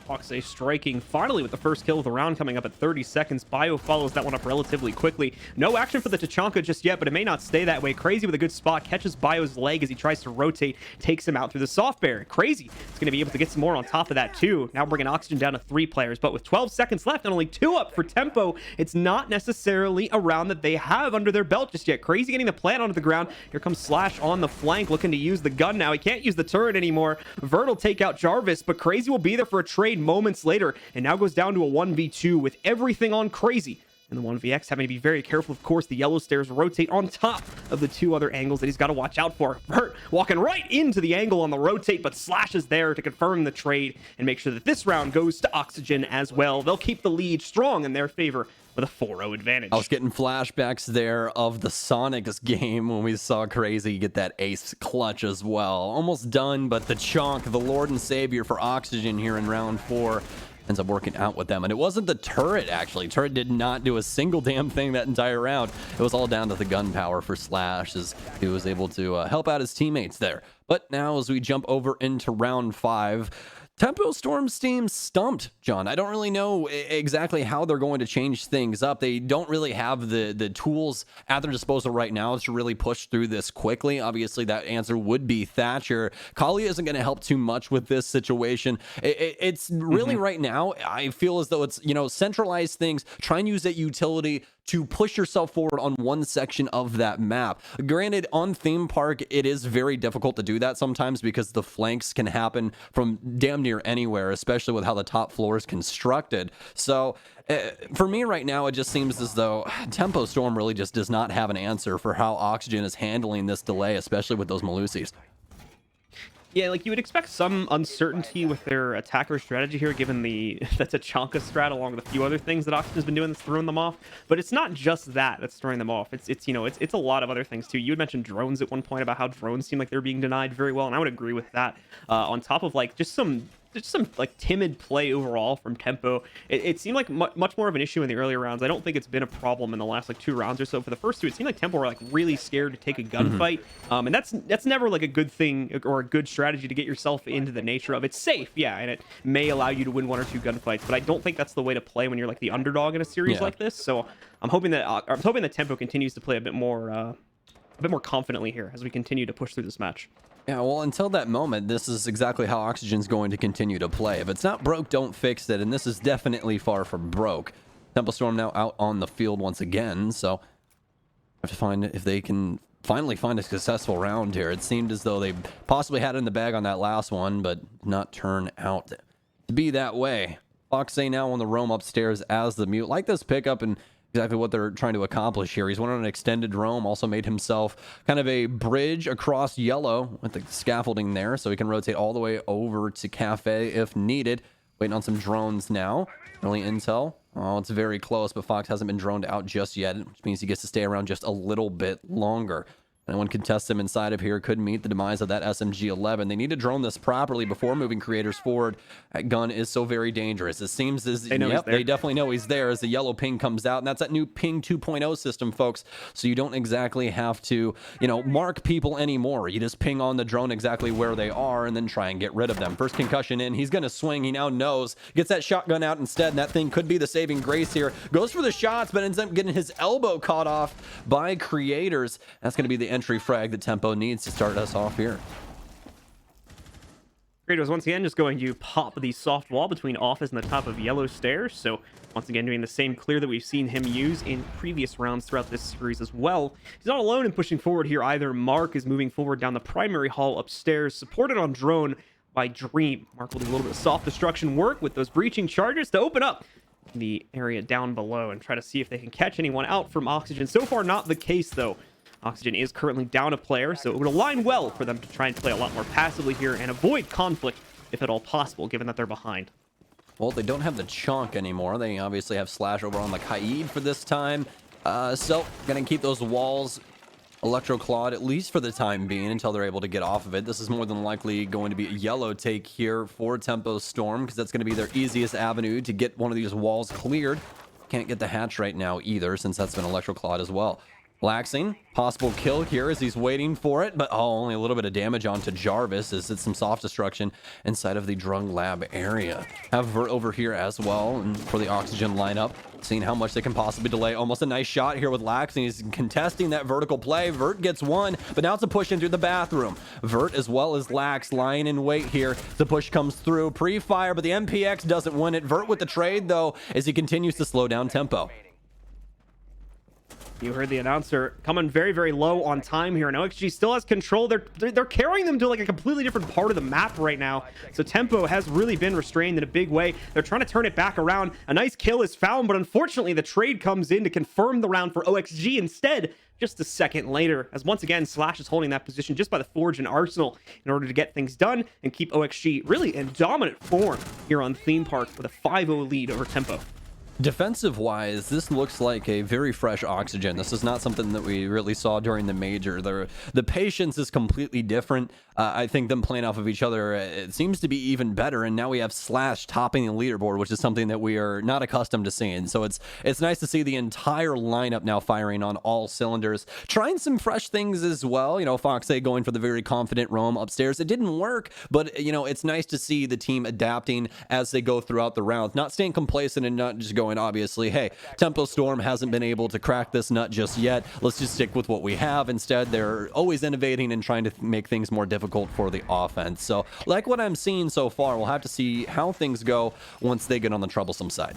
Foxay striking finally with the first kill of the round coming up at 30 seconds. Bio follows that one up relatively quickly. No action for the Tachanka just yet, but it may not stay that way. Crazy with a good spot, catches Bio's leg as he tries to rotate, takes him out through the soft bear. Crazy is going to be able to get some more on top of that too. Now bringing Oxygen down to 3 players, but with 12 seconds left and only 2 up for Tempo, it's not necessarily a round that they have under their belt just yet. Crazy getting the plant onto the ground. Here comes Slash on the flank, looking to use the gun now. He can't use the turret anymore. Vert will take out Jarvis, but Crazy will be there for a trade moments later, and now goes down to a 1v2 with everything on Crazy. And the 1vx having to be very careful. Of course, the yellow stairs rotate on top of the 2 other angles that he's got to watch out for. Vert walking right into the angle on the rotate, but Slash is there to confirm the trade and make sure that this round goes to Oxygen as well. They'll keep the lead strong in their favor with a 4-0 advantage. I was getting flashbacks there of the Sonics game when we saw Crazy get that ace clutch as well. Almost done, but the chunk, the Lord and Savior for Oxygen here in round 4, ends up working out with them. And it wasn't the turret, actually. Turret did not do a single damn thing that entire round. It was all down to the gun power for Slash as he was able to help out his teammates there. But now as we jump over into round 5, Tempo Storm's team stumped, John. I don't really know exactly how they're going to change things up. They don't really have the tools at their disposal right now to really push through this quickly. Obviously, that answer would be Thatcher. Kali isn't going to help too much with this situation. It's really right now, I feel as though it's, centralize things, try and use that utility to push yourself forward on one section of that map. Granted, on Theme Park, it is very difficult to do that sometimes because the flanks can happen from damn near anywhere, especially with how the top floor is constructed. So for me right now, it just seems as though Tempo Storm really just does not have an answer for how Oxygen is handling this delay, especially with those Malusis. Yeah, like you would expect some uncertainty with their attacker strategy here, given that's a Tachanka strat along with a few other things that Oxygen's been doing that's throwing them off. But it's not just that that's throwing them off. It's a lot of other things too. You had mentioned drones at one point about how drones seem like they're being denied very well, and I would agree with that. On top of like just some like timid play overall from Tempo. It seemed like much more of an issue in the earlier rounds. I don't think it's been a problem in the last like 2 rounds or so. For the first 2, it seemed like Tempo were like really scared to take a gunfight, and that's never like a good thing or a good strategy to get yourself into the nature of. It's safe, yeah, and it may allow you to win 1 or 2 gunfights, but I don't think that's the way to play when you're like the underdog in a series like this. So I'm hoping that Tempo continues to play a bit more confidently here as we continue to push through this match. Yeah, well, until that moment, this is exactly how Oxygen's going to continue to play. If it's not broke, don't fix it, and this is definitely far from broke. Tempo Storm now out on the field once again, so have to find if they can finally find a successful round here. It seemed as though they possibly had it in the bag on that last one, but not turn out to be that way. Foxay now on the roam upstairs as the mute. Like this pickup, and exactly what they're trying to accomplish here. He's went on an extended roam, also made himself kind of a bridge across yellow with the scaffolding there, so he can rotate all the way over to Cafe if needed. Waiting on some drones now. Early intel. Oh, it's very close, but Fox hasn't been droned out just yet, which means he gets to stay around just a little bit longer. Anyone contest him inside of here could meet the demise of that SMG-11. They need to drone this properly before moving creators forward. That gun is so very dangerous. It seems as they definitely know he's there as the yellow ping comes out, and that's that new ping 2.0 system, folks. So you don't exactly have to, mark people anymore. You just ping on the drone exactly where they are and then try and get rid of them. First concussion in. He's going to swing. He now knows. Gets that shotgun out instead, and that thing could be the saving grace here. Goes for the shots, but ends up getting his elbow caught off by creators. That's going to be the entry frag that Tempo needs to start us off here. Kratos once again just going to pop the soft wall between office and the top of yellow stairs. So once again doing the same clear that we've seen him use in previous rounds throughout this series as well. He's not alone in pushing forward here either. Mark is moving forward down the primary hall upstairs, supported on drone by Dream. Mark will do a little bit of soft destruction work with those breaching charges to open up the area down below and try to see if they can catch anyone out from Oxygen. So far not the case though. Oxygen is currently down a player, so it would align well for them to try and play a lot more passively here and avoid conflict, if at all possible, given that they're behind. Well, they don't have the chunk anymore. They obviously have Slash over on the Kaid for this time. So, gonna keep those walls electroclawed, at least for the time being, until they're able to get off of it. This is more than likely going to be a yellow take here for Tempo Storm, because that's going to be their easiest avenue to get one of these walls cleared. Can't get the hatch right now either, since that's been electroclawed as well. Laxing, possible kill here as he's waiting for it, but only a little bit of damage onto Jarvis as it's some soft destruction inside of the drug lab area. Have Vert over here as well, and for the Oxygen lineup, seeing how much they can possibly delay. Almost a nice shot here with Laxing. He's contesting that vertical play. Vert gets one, but now it's a push in through the bathroom. Vert as well as Lax lying in wait here. The push comes through, pre-fire, but the MPX doesn't win it. Vert with the trade though, as he continues to slow down tempo. You heard the announcer coming very, very low on time here, and OXG still has control. They're carrying them to like a completely different part of the map right now. So tempo has really been restrained in a big way. They're trying to turn it back around. A nice kill is found, but unfortunately the trade comes in to confirm the round for OXG instead. Just a second later, as once again Slash is holding that position just by the Forge and Arsenal in order to get things done and keep OXG really in dominant form here on Theme Park with a 5-0 lead over Tempo. Defensive-wise, this looks like a very fresh Oxygen. This is not something that we really saw during the major. The patience is completely different. I think them playing off of each other, it seems to be even better, and now we have Slash topping the leaderboard, which is something that we are not accustomed to seeing. So it's nice to see the entire lineup now firing on all cylinders. Trying some fresh things as well. Foxay going for the very confident roam upstairs. It didn't work, but, it's nice to see the team adapting as they go throughout the rounds. Not staying complacent and not just going, obviously, hey, Tempo Storm hasn't been able to crack this nut just yet. Let's just stick with what we have. Instead, they're always innovating and trying to make things more difficult for the offense. So, like what I'm seeing so far, we'll have to see how things go once they get on the troublesome side.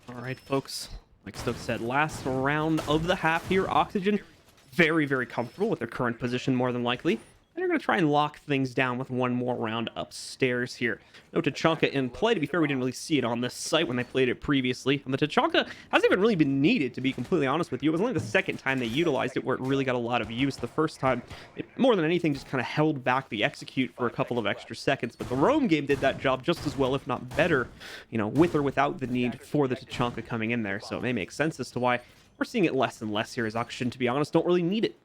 All right, folks. Like Stoke said, last round of the half here. Oxygen, very, very comfortable with their current position, more than likely. And they're going to try and lock things down with one more round upstairs here. No Tachanka in play. To be fair, we didn't really see it on this site when they played it previously. And the Tachanka hasn't even really been needed, to be completely honest with you. It was only the second time they utilized it where it really got a lot of use. The first time, it more than anything, just kind of held back the execute for a couple of extra seconds. But the roam game did that job just as well, if not better, with or without the need for the Tachanka coming in there. So it may make sense as to why we're seeing it less and less here, as Oxygen, to be honest, don't really need it.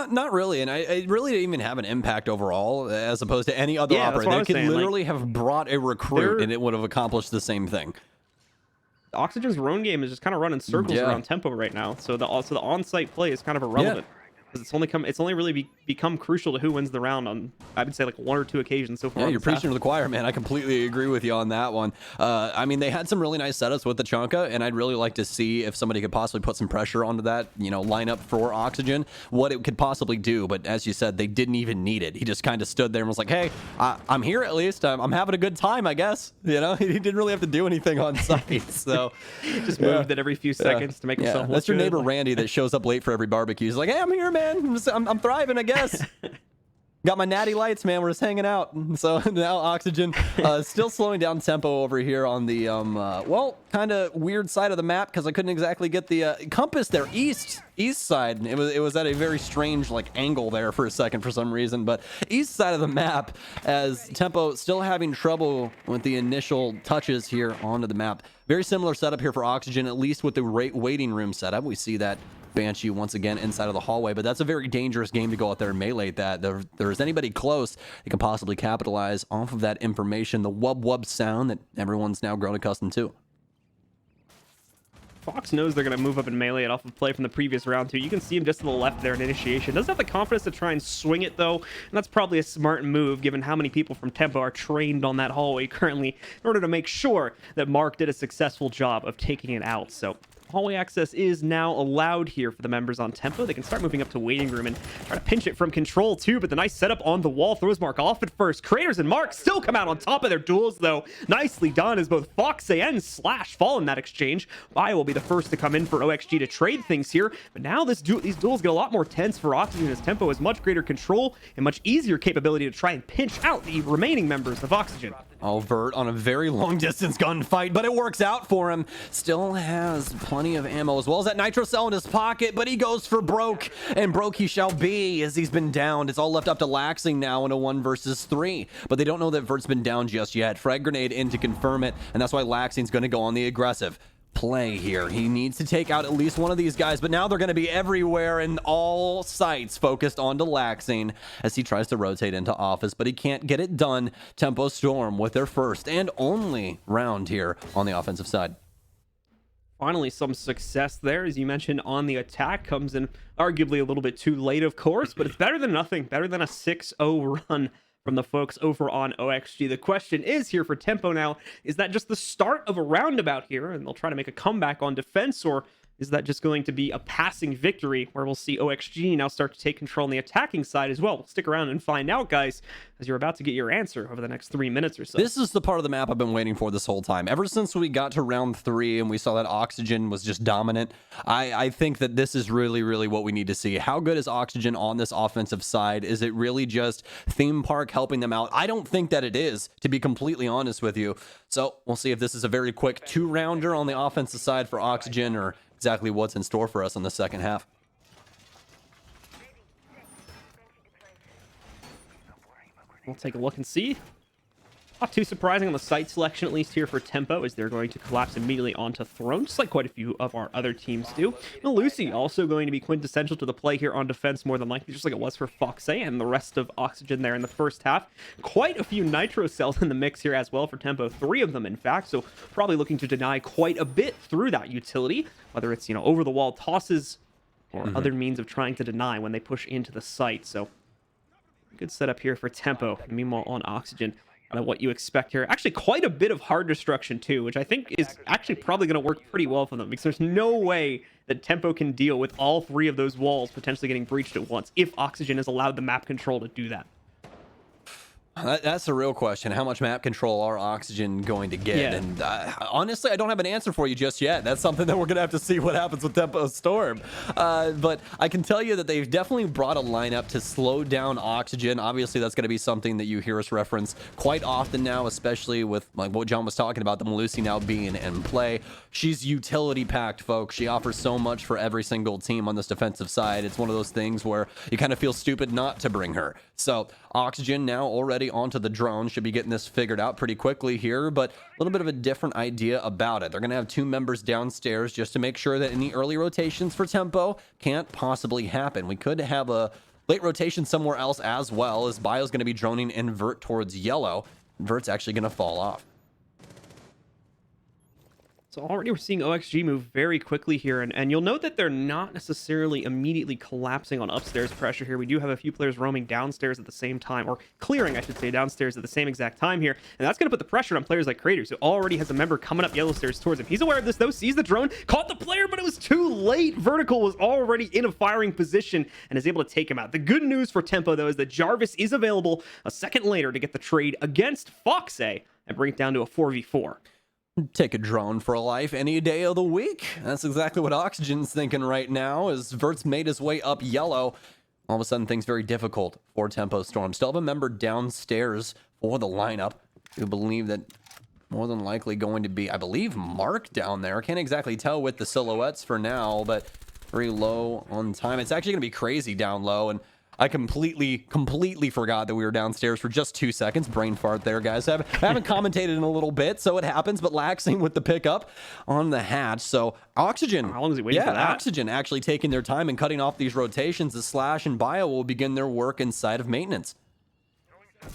Not really, and I really didn't even have an impact overall as opposed to any other operator. They could literally have brought a recruit and it would have accomplished the same thing. Oxygen's roam game is just kind of running circles around tempo right now, so the on-site play is kind of irrelevant. It's only really become crucial to who wins the round on, I would say, like 1 or 2 occasions so far. Yeah, you're preaching to the choir, man. I completely agree with you on that one. I mean, they had some really nice setups with the Chonka, and I'd really like to see if somebody could possibly put some pressure onto that, lineup for Oxygen, what it could possibly do. But as you said, they didn't even need it. He just kind of stood there and was like, hey, I'm here at least. I'm having a good time, I guess. He didn't really have to do anything on site. So just moved it every few seconds to make himself look That's your good. neighbor Randy that shows up late for every barbecue. He's like, hey, I'm here, man. I'm thriving, I guess. Got my natty lights, man. We're just hanging out. So now Oxygen still slowing down tempo over here on the, well, kind of weird side of the map because I couldn't exactly get the compass there. East side. It was at a very strange like angle there for a second for some reason. But east side of the map as tempo still having trouble with the initial touches here onto the map. Very similar setup here for Oxygen, at least with the waiting room setup. We see that Banshee once again inside of the hallway, but that's a very dangerous game to go out there and melee that. There's anybody close that can possibly capitalize off of that information, the wub sound that everyone's now grown accustomed to. Fox knows they're going to move up and melee it off of play from the previous round too. You can see him just to the left there in initiation. Doesn't have the confidence to try and swing it though, and that's probably a smart move given how many people from Tempo are trained on that hallway currently in order to make sure that Mark did a successful job of taking it out. So hallway access is now allowed here for the members on Tempo. They can start moving up to waiting room and try to pinch it from control too, but the nice setup on the wall throws Mark off at first. Creators and Mark still come out on top of their duels though. Nicely done as both Fox and Slash fall in that exchange. Bio will be the first to come in for OXG to trade things here, but now these duels get a lot more tense for Oxygen as Tempo has much greater control and much easier capability to try and pinch out the remaining members of Oxygen. Vert on a very long distance gunfight, but it works out for him. Still has plenty of ammo as well as that nitro cell in his pocket, but he goes for broke, and broke he shall be as he's been downed. It's all left up to Laxing now in a 1 versus 3, but they don't know that Vert's been down just yet. Frag grenade in to confirm it, and that's why Laxing's going to go on the aggressive play here. He needs to take out at least one of these guys, but now they're going to be everywhere and all sights focused on Laxing as he tries to rotate into office, but he can't get it done. Tempo Storm with their first and only round here on the offensive side. Finally, some success there, as you mentioned, on the attack. Comes in arguably a little bit too late, of course, but it's better than nothing. Better than a 6-0 run from the folks over on OXG. The question is here for Tempo now, is that just the start of a roundabout here, and they'll try to make a comeback on defense, or is that just going to be a passing victory where we'll see OXG now start to take control on the attacking side as well? We'll stick around and find out, guys, as you're about to get your answer over the next 3 minutes or so. This is the part of the map I've been waiting for this whole time. Ever since we got to round 3 and we saw that Oxygen was just dominant, I think that this is really, really what we need to see. How good is Oxygen on this offensive side? Is it really just Theme Park helping them out? I don't think that it is, to be completely honest with you. So we'll see if this is a very quick 2-rounder on the offensive side for Oxygen, or exactly what's in store for us in the second half. We'll take a look and see. Not too surprising on the site selection, at least here for Tempo, as they're going to collapse immediately onto Throne, just like quite a few of our other teams do. Now, Lucy also going to be quintessential to the play here on defense, more than likely, just like it was for Fox and the rest of Oxygen there in the first half. Quite a few nitro cells in the mix here as well for Tempo, 3 of them in fact, so probably looking to deny quite a bit through that utility, whether it's, over the wall tosses or other means of trying to deny when they push into the site. So good setup here for Tempo. Meanwhile on Oxygen, what you expect here. Actually, quite a bit of hard destruction too, which I think is actually probably going to work pretty well for them, because there's no way that Tempo can deal with all 3 of those walls potentially getting breached at once if Oxygen is allowed the map control to do that. That's the real question. How much map control are Oxygen going to get? Yeah. And honestly, I don't have an answer for you just yet. That's something that we're going to have to see what happens with Tempo Storm. But I can tell you that they've definitely brought a lineup to slow down Oxygen. Obviously, that's going to be something that you hear us reference quite often now, especially with like what John was talking about, the Melusi now being in play. She's utility packed, folks. She offers so much for every single team on this defensive side. It's one of those things where you kind of feel stupid not to bring her. So Oxygen now already onto the drone, should be getting this figured out pretty quickly here, but a little bit of a different idea about it. They're going to have 2 members downstairs just to make sure that any early rotations for Tempo can't possibly happen. We could have a late rotation somewhere else as well, as Bio's going to be droning invert towards yellow. Vert's actually going to fall off. So already we're seeing OXG move very quickly here, and you'll note that they're not necessarily immediately collapsing on upstairs pressure here. We do have a few players roaming downstairs at the same time, or clearing, I should say, downstairs at the same exact time here, and that's going to put the pressure on players like Craters, who already has a member coming up yellow stairs towards him. He's aware of this, though, sees the drone, caught the player, but it was too late. Vertical was already in a firing position and is able to take him out. The good news for Tempo, though, is that Jarvis is available a second later to get the trade against Foxe and bring it down to a 4v4. Take a drone for a life any day of the week. That's exactly what Oxygen's thinking right now, as Vert's made his way up yellow. All of a sudden, things very difficult for Tempo Storm. Still have a member downstairs for the lineup. You believe that more than likely going to be, I believe, Mark down there. Can't exactly tell with the silhouettes for now, but very low on time. It's actually going to be crazy down low, and I completely forgot that we were downstairs for just 2 seconds. Brain fart there, guys. I haven't commentated in a little bit, so it happens, but Laxing with the pickup on the hatch. So Oxygen. How long is he waiting for that? Oxygen actually taking their time and cutting off these rotations. The Slash and Bio will begin their work inside of maintenance.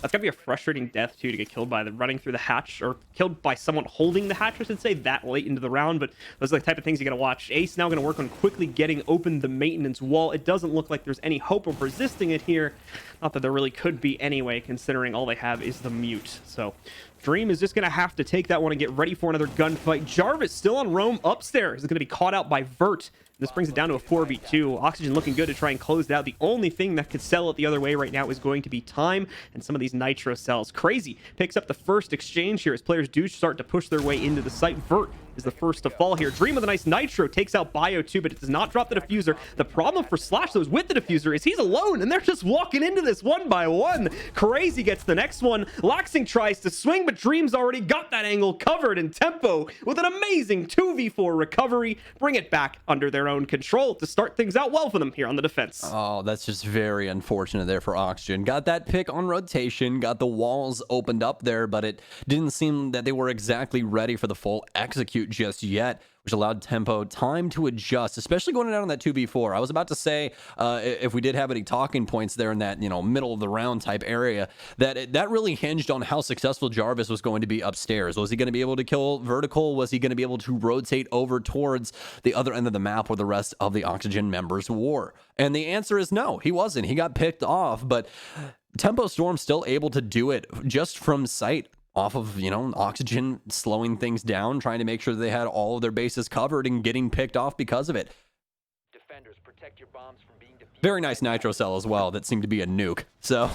That's gotta be a frustrating death too, to get killed by the running through the hatch, or killed by someone holding the hatch, I should say, that late into the round. But those are the type of things you gotta watch. Ace now gonna work on quickly getting open the maintenance wall. It doesn't look like there's any hope of resisting it here. Not that there really could be anyway, considering all they have is the mute. So Dream is just gonna have to take that one and get ready for another gunfight. Jarvis still on roam upstairs. Is gonna be caught out by Vert. This brings it down to a 4v2. Oxygen looking good to try and close it out. The only thing that could sell it the other way right now is going to be time and some of these nitro cells. Crazy picks up the first exchange here as players do start to push their way into the site. Vert is the first to fall here. Dream with a nice nitro takes out Bio too, but it does not drop the diffuser. The problem for Slash, though, is with the diffuser is he's alone, and they're just walking into this one by one. Crazy gets the next one. Laxing tries to swing, but Dream's already got that angle covered, and Tempo with an amazing 2v4 recovery bring it back under their own control to start things out well for them here on the defense. Oh, that's just very unfortunate there for Oxygen. Got that pick on rotation, got the walls opened up there, but it didn't seem that they were exactly ready for the full execute just yet, which allowed Tempo time to adjust, especially going down on that 2v4. I was about to say, if we did have any talking points there in that, middle of the round type area, that really hinged on how successful Jarvis was going to be upstairs. Was he going to be able to kill Vertical? Was he going to be able to rotate over towards the other end of the map where the rest of the Oxygen members were? And the answer is no, he wasn't. He got picked off, but Tempo Storm still able to do it just from sight. Off of, Oxygen slowing things down, trying to make sure that they had all of their bases covered and getting picked off because of it. Defenders, protect your bombs from being defused. Very nice nitro cell as well. That seemed to be a nuke. So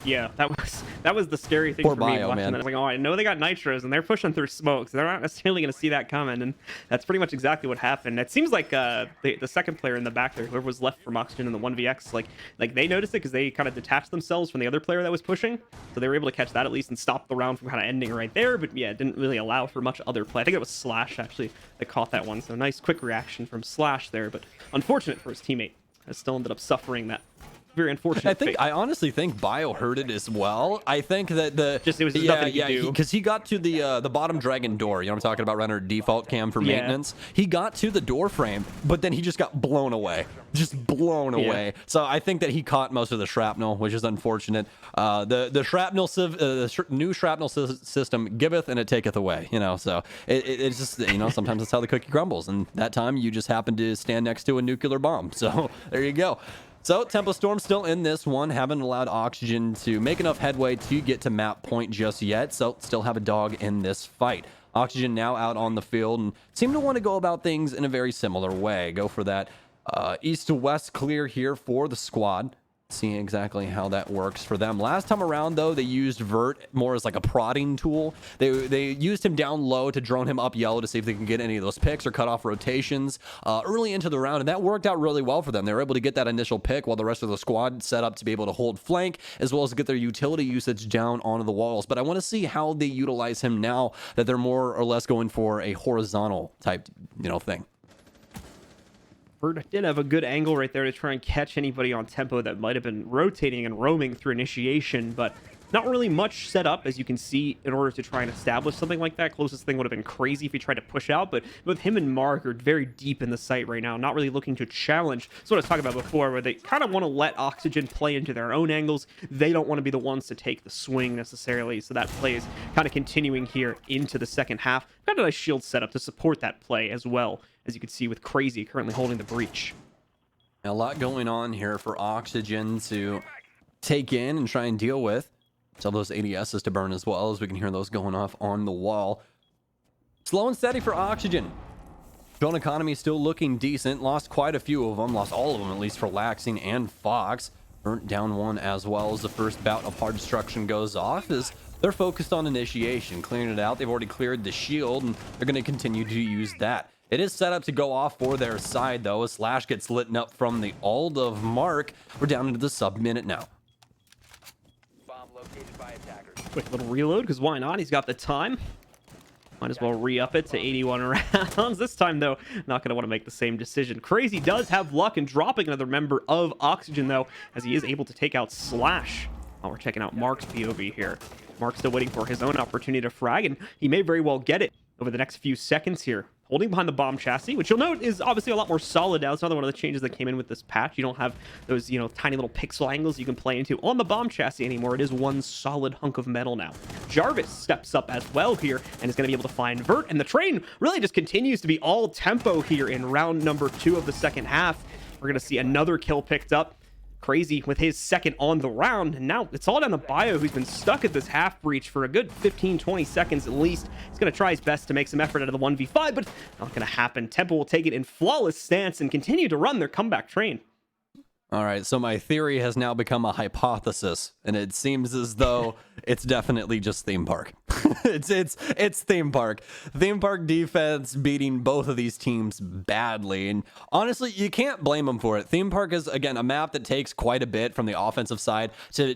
Yeah, that was the scary thing Poor for me Bio, watching man. that. I was like, oh, I know they got nitros and they're pushing through smoke, so they're not necessarily going to see that coming, and that's pretty much exactly what happened. It seems like the second player in the back there, whoever was left from Oxygen in the 1vx, like they noticed it because they kind of detached themselves from the other player that was pushing, so they were able to catch that at least and stop the round from kind of ending right there. But yeah, it didn't really allow for much other play. I think it was Slash actually that caught that one, so nice quick reaction from Slash there, but unfortunate for his teammate. I still ended up suffering that very unfortunate fate. I honestly think Bio heard it as well. I think that it was nothing he could do. Because he got to the bottom dragon door. You know what I'm talking about? Running default cam for maintenance. He got to the door frame, but then he just got blown away. Just blown away. So I think that he caught most of the shrapnel, which is unfortunate. The shrapnel new shrapnel system giveth and it taketh away. So it's just sometimes that's how the cookie crumbles. And that time you just happen to stand next to a nuclear bomb. So there you go. So Tempo Storm still in this one, haven't allowed Oxygen to make enough headway to get to map point just yet, so still have a dog in this fight. Oxygen now out on the field and seem to want to go about things in a very similar way. Go for that east to west clear here for the squad. Seeing exactly how that works for them. Last time around, though, they used Vert more as like a prodding tool. They used him down low to drone him up yellow to see if they can get any of those picks or cut off rotations early into the round, and that worked out really well for them. They were able to get that initial pick while the rest of the squad set up to be able to hold flank, as well as get their utility usage down onto the walls. But I want to see how they utilize him now that they're more or less going for a horizontal type, thing. Vert did have a good angle right there to try and catch anybody on Tempo that might have been rotating and roaming through initiation, but not really much set up, as you can see, in order to try and establish something like that. Closest thing would have been Crazy if he tried to push out, but both him and Mark are very deep in the site right now, not really looking to challenge. That's what I was talking about before, where they kind of want to let Oxygen play into their own angles. They don't want to be the ones to take the swing necessarily, so that play is kind of continuing here into the second half. Got a nice shield setup to support that play as well, as you can see with Crazy currently holding the breach. A lot going on here for Oxygen to take in and try and deal with. Still those ADSs to burn as well, as we can hear those going off on the wall. Slow and steady for Oxygen. Drone economy still looking decent. Lost quite a few of them. Lost all of them, at least for Laxing and Fox. Burnt down one as well as the first bout of hard destruction goes off, as they're focused on initiation, clearing it out. They've already cleared the shield, and they're going to continue to use that. It is set up to go off for their side, though. Slash gets lit up from the ult of Mark. We're down into the sub-minute now. Bomb located by attackers. Quick little reload, because why not? He's got the time. Might as well re-up it to 81 rounds. This time, though, not going to want to make the same decision. Crazy does have luck in dropping another member of Oxygen, though, as he is able to take out Slash. While we're checking out Mark's POV here. Mark's still waiting for his own opportunity to frag, and he may very well get it over the next few seconds here. Holding behind the bomb chassis, which you'll note is obviously a lot more solid now. It's another one of the changes that came in with this patch. You don't have those, tiny little pixel angles you can play into on the bomb chassis anymore. It is one solid hunk of metal now. Jarvis steps up as well here and is going to be able to find Vert, and the train really just continues to be all tempo here in round number 2 of the second half. We're going to see another kill picked up. Crazy with his second on the round, and now it's all down to Bio, who's been stuck at this half breach for a good 15-20 seconds at least. He's going to try his best to make some effort out of the 1v5, but not going to happen. Tempo will take it in flawless stance and continue to run their comeback train. All right, so my theory has now become a hypothesis, and it seems as though it's definitely just theme park. it's theme park. Theme park defense beating both of these teams badly, and honestly, you can't blame them for it. Theme park is, again, a map that takes quite a bit from the offensive side to,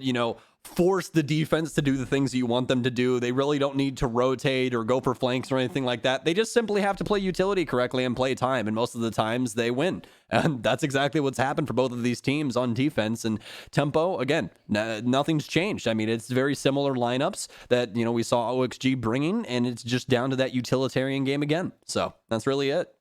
force the defense to do the things you want them to do. They really don't need to rotate or go for flanks or anything like that. They just simply have to play utility correctly and play time, and most of the times they win. And that's exactly what's happened for both of these teams on defense. And tempo, again, nothing's changed. I mean, it's very similar lineups that, we saw OXG bringing, and it's just down to that utilitarian game again. So that's really it.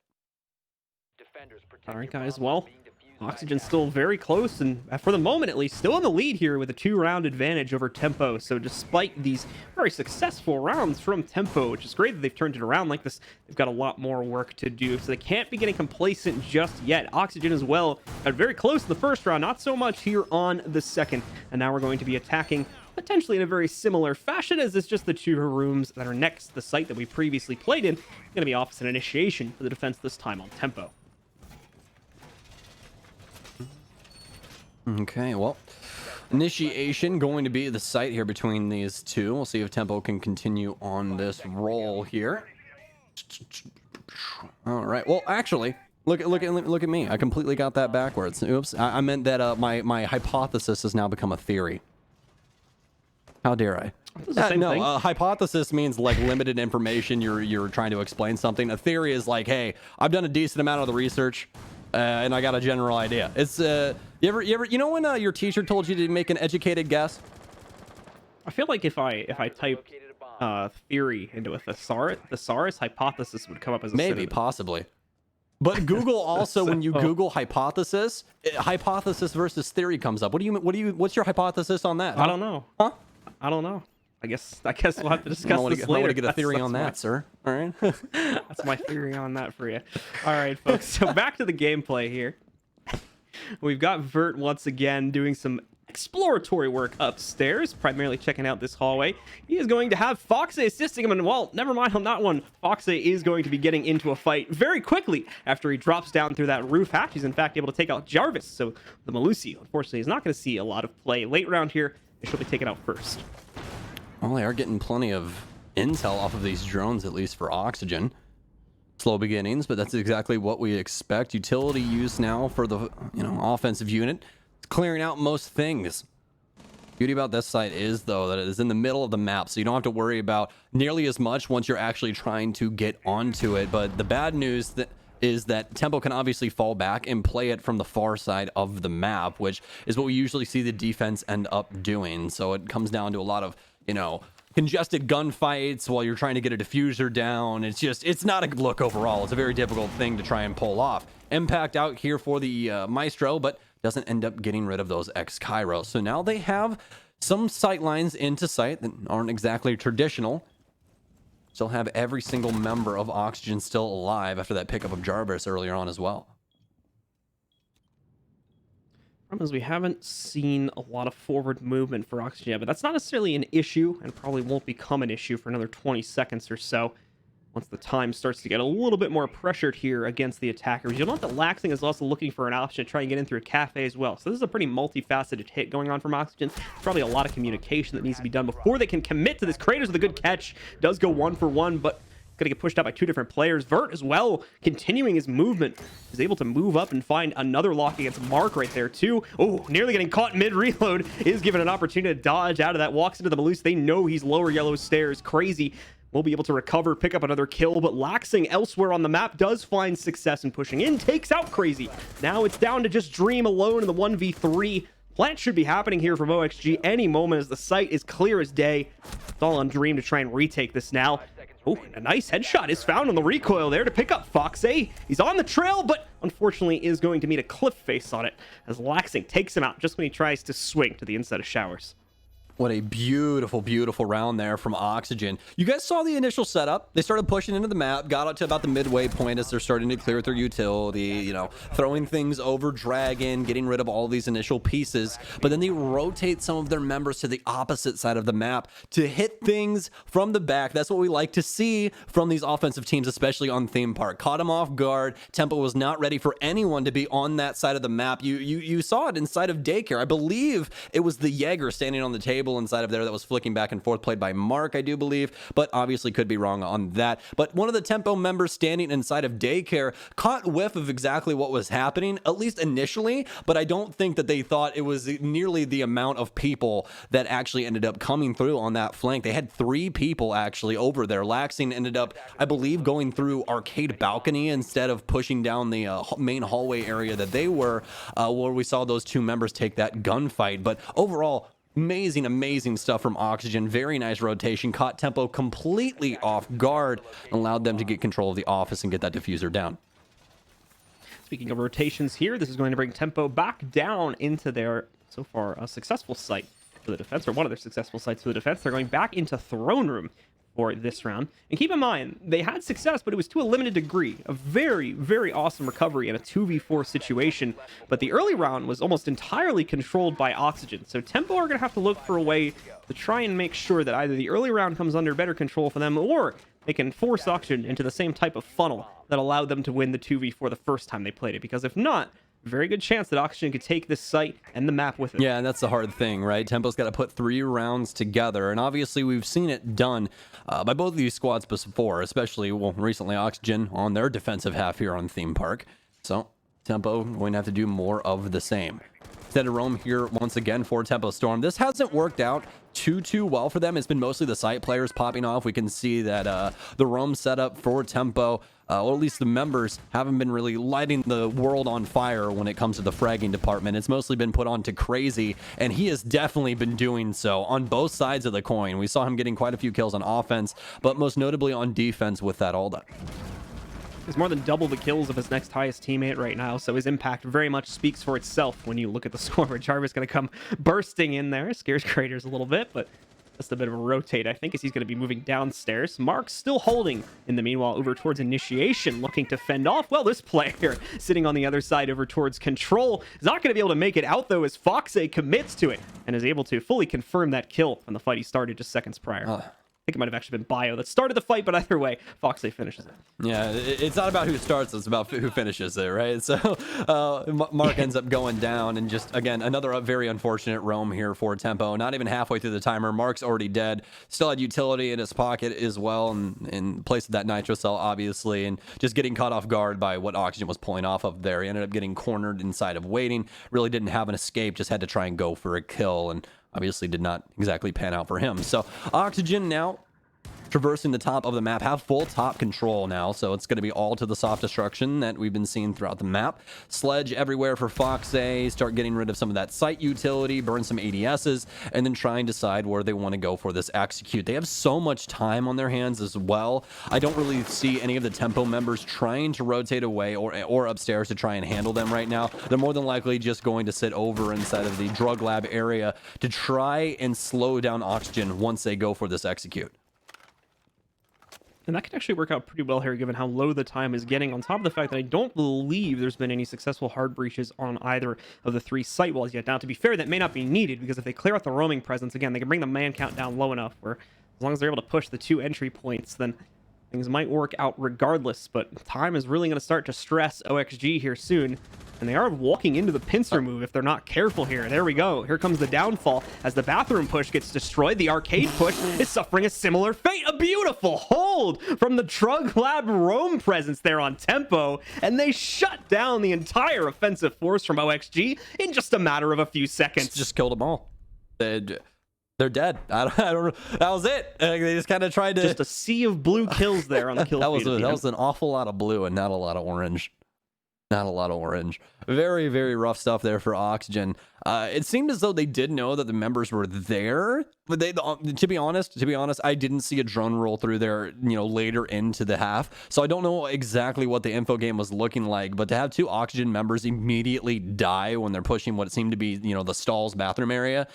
Defenders protect All right, your guys, bombs well, from being defused by Oxygen's attackers. still very close, and for the moment at least, still in the lead here with a 2-round advantage over Tempo. So despite these very successful rounds from Tempo, which is great that they've turned it around like this, they've got a lot more work to do. So they can't be getting complacent just yet. Oxygen as well got very close in the first round, not so much here on the second. And now we're going to be attacking potentially in a very similar fashion, as it's just the 2 rooms that are next to the site that we previously played in. It's going to be opposite initiation for the defense this time on Tempo. Okay, well, initiation going to be the site here between these two. We'll see if Tempo can continue on this roll here. All right. Well, actually, look at me. I completely got that backwards. Oops. I meant that my hypothesis has now become a theory. How dare I? It's the same thing. A hypothesis means like limited information. You're trying to explain something. A theory is like, hey, I've done a decent amount of the research. And I got a general idea. It's you ever when your teacher told you to make an educated guess? I feel like if I type Located a bomb. theory into a thesaurus, hypothesis would come up as a Maybe, synonym. possibly. But Google also, when you Google hypothesis, hypothesis versus theory comes up. What's your hypothesis on that? I don't know. Huh? I don't know. I guess we'll have to discuss I this want later. to get a theory That's on my- that, sir. All right. That's my theory on that for you. All right, folks. So back to the gameplay here. We've got Vert once again doing some exploratory work upstairs, primarily checking out this hallway. He is going to have Foxe assisting him, and well, never mind on that one. Foxe is going to be getting into a fight very quickly after he drops down through that roof hatch. He's in fact able to take out Jarvis, so the Malusi, unfortunately, is not going to see a lot of play late round here. They should be taken out first. Well, they are getting plenty of intel off of these drones, at least for Oxygen. Slow beginnings, but that's exactly what we expect. Utility use now for the offensive unit. It's clearing out most things. Beauty about this site is, though, that it is in the middle of the map, so you don't have to worry about nearly as much once you're actually trying to get onto it. But the bad news is that Tempo can obviously fall back and play it from the far side of the map, which is what we usually see the defense end up doing. So it comes down to a lot of, congested gunfights while you're trying to get a diffuser down. It's not a good look overall. It's a very difficult thing to try and pull off. Impact out here for the Maestro, but doesn't end up getting rid of those X-Kairos. So now they have some sight lines into sight that aren't exactly traditional. Still have every single member of Oxygen still alive after that pickup of Jarvis earlier on as well. Problem is we haven't seen a lot of forward movement for Oxygen yet, but that's not necessarily an issue, and probably won't become an issue for another 20 seconds or so. Once the time starts to get a little bit more pressured here against the attackers. You'll note that Laxing is also looking for an option to try and get in through a cafe as well. So this is a pretty multifaceted hit going on from Oxygen. There's probably a lot of communication that needs to be done before they can commit to this. Kratos with a good catch. Does go 1 for 1, but going to get pushed out by 2 different players. Vert as well, continuing his movement, is able to move up and find another lock against Mark right there too. Oh, nearly getting caught mid-reload, is given an opportunity to dodge out of that, walks into the Malus. They know he's lower yellow stairs. Crazy will be able to recover, pick up another kill, but Laxing elsewhere on the map does find success in pushing in, takes out Crazy. Now it's down to just Dream alone in the 1v3. Plant should be happening here from OXG any moment as the site is clear as day. It's all on Dream to try and retake this now. Oh, a nice headshot is found on the recoil there to pick up Fox A. He's on the trail, but unfortunately is going to meet a cliff face on it as Laxing takes him out just when he tries to swing to the inside of Showers. What a beautiful, beautiful round there from Oxygen. You guys saw the initial setup. They started pushing into the map, got up to about the midway point as they're starting to clear their utility, you know, throwing things over Dragon, getting rid of all these initial pieces. But then they rotate some of their members to the opposite side of the map to hit things from the back. That's what we like to see from these offensive teams, especially on Theme Park. Caught them off guard. Tempo was not ready for anyone to be on that side of the map. You saw it inside of Daycare. I believe it was the Jaeger standing on the table inside of there that was flicking back and forth, played by Mark, I do believe, but obviously could be wrong on that. But one of the Tempo members standing inside of Daycare caught whiff of exactly what was happening, at least initially, but I don't think that they thought it was nearly the amount of people that actually ended up coming through on that flank. They had 3 people actually over there. Laxing ended up, I believe, going through Arcade Balcony instead of pushing down the main hallway area that they were, where we saw those 2 members take that gunfight. But overall, amazing stuff from Oxygen. Very nice rotation. Caught Tempo completely off guard and allowed them to get control of the office and get that diffuser down. Speaking of rotations here, this is going to bring Tempo back down into their, so far, a successful site for the defense, or one of their successful sites for the defense. They're going back into Throne Room for this round. And keep in mind, they had success, but it was to a limited degree. A very awesome recovery in a 2v4 situation. But the early round was almost entirely controlled by Oxygen. So Tempo are going to have to look for a way to try and make sure that either the early round comes under better control for them, or they can force Oxygen into the same type of funnel that allowed them to win the 2v4 the first time they played it. Because if not, very good chance that Oxygen could take this site and the map with it. Yeah, and that's the hard thing, right? Tempo's got to put 3 rounds together, and obviously we've seen it done by both of these squads before, especially, well, recently Oxygen on their defensive half here on Theme Park. So Tempo going to have to do more of the same. Instead of Rome here once again for Tempo Storm. This hasn't worked out too well for them. It's been mostly the site players popping off. We can see that the Rome setup for Tempo, or at least the members, haven't been really lighting the world on fire when it comes to the fragging department. It's mostly been put on to Crazy, and he has definitely been doing so on both sides of the coin. We saw him getting quite a few kills on offense, but most notably on defense with that Alda. He's more than double the kills of his next highest teammate right now, so his impact very much speaks for itself when you look at the score. Jarvis going to come bursting in there, scares creators a little bit, but just a bit of a rotate, I think, as he's going to be moving downstairs. Mark's still holding in the meanwhile over towards Initiation, looking to fend off. Well, this player sitting on the other side over towards Control is not going to be able to make it out, though, as Foxe commits to it and is able to fully confirm that kill from the fight he started just seconds prior. I think it might have actually been Bio that started the fight, but either way, Foxe finishes it. Yeah, it's not about who starts, it's about who finishes it, right? So Mark ends up going down, and just, again, another very unfortunate roam here for Tempo. Not even halfway through the timer, Mark's already dead. Still had utility in his pocket as well, and in place of that nitro cell, obviously, and just getting caught off guard by what Oxygen was pulling off of there. He ended up getting cornered inside of waiting, really didn't have an escape, just had to try and go for a kill, and obviously did not exactly pan out for him. So Oxygen now traversing the top of the map, have full top control now, so it's going to be all to the soft destruction that we've been seeing throughout the map. Sledge everywhere for Foxe, start getting rid of some of that site utility, burn some ADSs, and then try and decide where they want to go for this execute. They have so much time on their hands as well. I don't really see any of the Tempo members trying to rotate away or upstairs to try and handle them right now. They're more than likely just going to sit over inside of the drug lab area to try and slow down Oxygen once they go for this execute. And that could actually work out pretty well here, given how low the time is getting, on top of the fact that I don't believe there's been any successful hard breaches on either of the 3 site walls yet. Now, to be fair, that may not be needed, because if they clear out the roaming presence, again, they can bring the man count down low enough where, as long as they're able to push the 2 entry points, then things might work out regardless, but time is really going to start to stress OXG here soon. And they are walking into the pincer move if they're not careful here. There we go. Here comes the downfall as the bathroom push gets destroyed. The arcade push is suffering a similar fate. A beautiful hold from the Drug Lab Roam presence there on Tempo. And they shut down the entire offensive force from OXG in just a matter of a few seconds. Just killed them all. They're dead. I don't know. That was it. They just kind of tried to. Just a sea of blue kills there on the kill feed. That was an awful lot of blue and not a lot of orange. Not a lot of orange. Very, very rough stuff there for Oxygen. It seemed as though they did know that the members were there, but to be honest, I didn't see a drone roll through there, later into the half. So I don't know exactly what the info game was looking like, but to have 2 Oxygen members immediately die when they're pushing what seemed to be, the stalls bathroom area,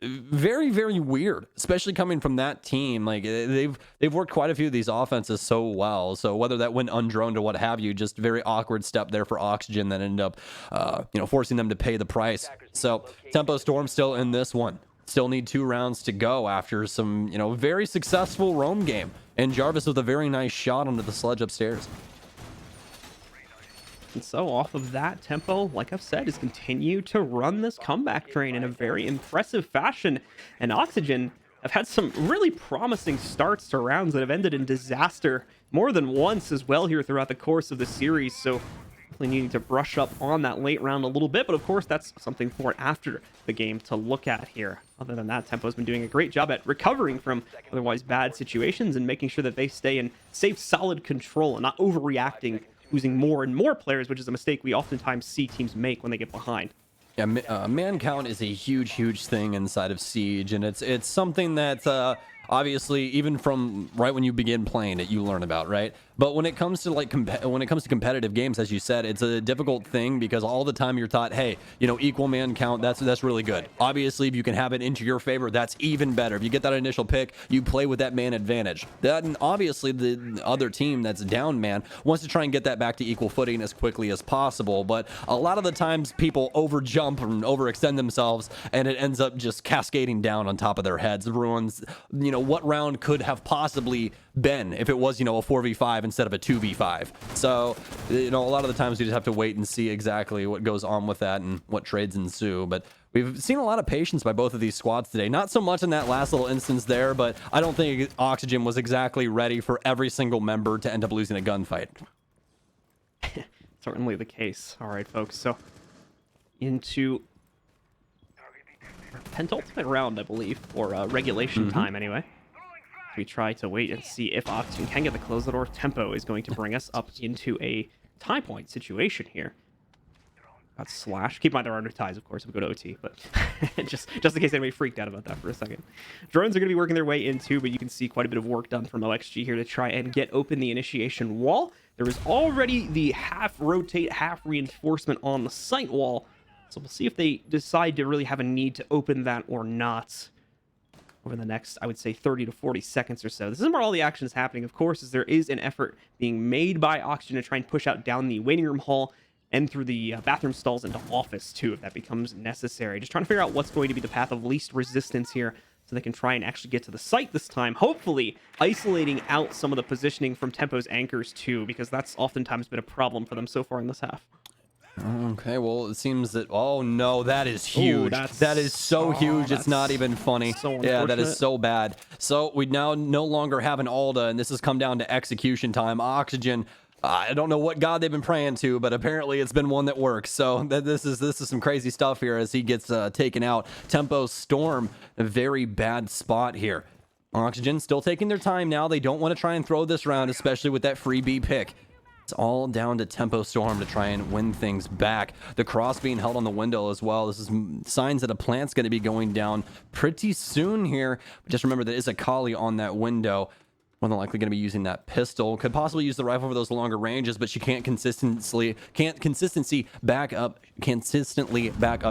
very, very weird, especially coming from that team. Like they've worked quite a few of these offenses so well. So whether that went undroned or what have you, just very awkward step there for Oxygen that ended up, forcing them to pay the price. So Tempo Storm still in this one. Still need 2 rounds to go after some, very successful roam game. And Jarvis with a very nice shot onto the sledge upstairs. And so off of that, Tempo, like I've said, has continued to run this comeback train in a very impressive fashion. And Oxygen have had some really promising starts to rounds that have ended in disaster more than once as well here throughout the course of the series. So definitely needing to brush up on that late round a little bit. But of course, that's something for after the game to look at here. Other than that, Tempo's been doing a great job at recovering from otherwise bad situations and making sure that they stay in safe, solid control and not overreacting, losing more and more players, which is a mistake we oftentimes see teams make when they get behind. Yeah, man count is a huge thing inside of Siege, and it's something that obviously even from right when you begin playing it, you learn about, right? But when it comes to competitive games, as you said, it's a difficult thing because all the time you're taught, hey, equal man count, that's really good. Obviously, if you can have it into your favor, that's even better. If you get that initial pick, you play with that man advantage. That, and obviously the other team that's down man wants to try and get that back to equal footing as quickly as possible. But a lot of the times people overjump and overextend themselves, and it ends up just cascading down on top of their heads. It ruins, what round could have possibly been if it was, a 4v5 instead of a 2v5. So, a lot of the times you just have to wait and see exactly what goes on with that and what trades ensue. But we've seen a lot of patience by both of these squads today. Not so much in that last little instance there, but I don't think Oxygen was exactly ready for every single member to end up losing a gunfight. Certainly the case. All right, folks. So, into our penultimate round, I believe, or regulation time anyway. We try to wait and see if Oxygen can get the close the door. Tempo is going to bring us up into a tie point situation here. Got Slash. Keep in mind they're under ties, of course, if we go to OT, but just in case anybody freaked out about that for a second. Drones are going to be working their way into, but you can see quite a bit of work done from OXG here to try and get open the initiation wall. There is already the half rotate, half reinforcement on the site wall, so we'll see if they decide to really have a need to open that or not over the next, I would say, 30 to 40 seconds or so. This is where all the action is happening, of course, as there is an effort being made by Oxygen to try and push out down the waiting room hall and through the bathroom stalls into office, too, if that becomes necessary. Just trying to figure out what's going to be the path of least resistance here so they can try and actually get to the site this time, hopefully isolating out some of the positioning from Tempo's anchors, too, because that's oftentimes been a problem for them so far in this half. Okay, well, it seems that... Oh, no, that is huge. Ooh, that is so huge, it's not even funny. So yeah, that is so bad. So we now no longer have an Alda, and this has come down to execution time. Oxygen, I don't know what god they've been praying to, but apparently it's been one that works. So this is some crazy stuff here as he gets taken out. Tempo Storm, a very bad spot here. Oxygen still taking their time now. They don't want to try and throw this round, especially with that free B pick. It's all down to Tempo Storm to try and win things back. The cross being held on the window as well. This is signs that a plant's going to be going down pretty soon here. But just remember, there is a Kali on that window. More than likely going to be using that pistol. Could possibly use the rifle for those longer ranges, but she can't consistently back up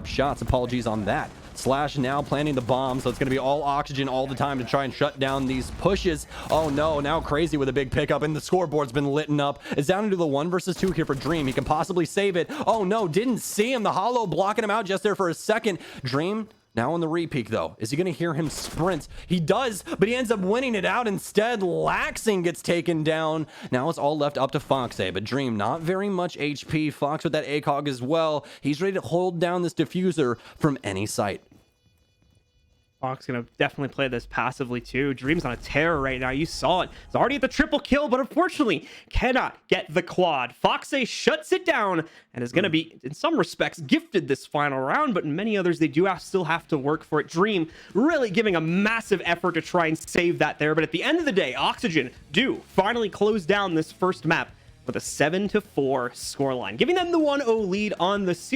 shots. Apologies on that. Slash now planting the bomb, so it's going to be all Oxygen all the time to try and shut down these pushes. Oh no, now Crazy with a big pickup, and the scoreboard's been lit up. It's down into the 1 versus 2 here for Dream. He can possibly save it. Oh no, didn't see him. The hollow blocking him out just there for a second. Dream Now on the repeat, though, is he going to hear him sprint? He does, but he ends up winning it out instead. Laxing gets taken down. Now it's all left up to Foxay, but Dream, not very much HP. Fox with that ACOG as well. He's ready to hold down this diffuser from any site. Fox gonna definitely play this passively too. Dream's on a tear right now. You saw it. It's already at the triple kill, but unfortunately cannot get the quad. Foxay shuts it down and is gonna be, in some respects, gifted this final round, but in many others, they do still have to work for it. Dream really giving a massive effort to try and save that there, but at the end of the day, Oxygen do finally close down this first map with a 7-4 scoreline, giving them the 1-0 lead on the series.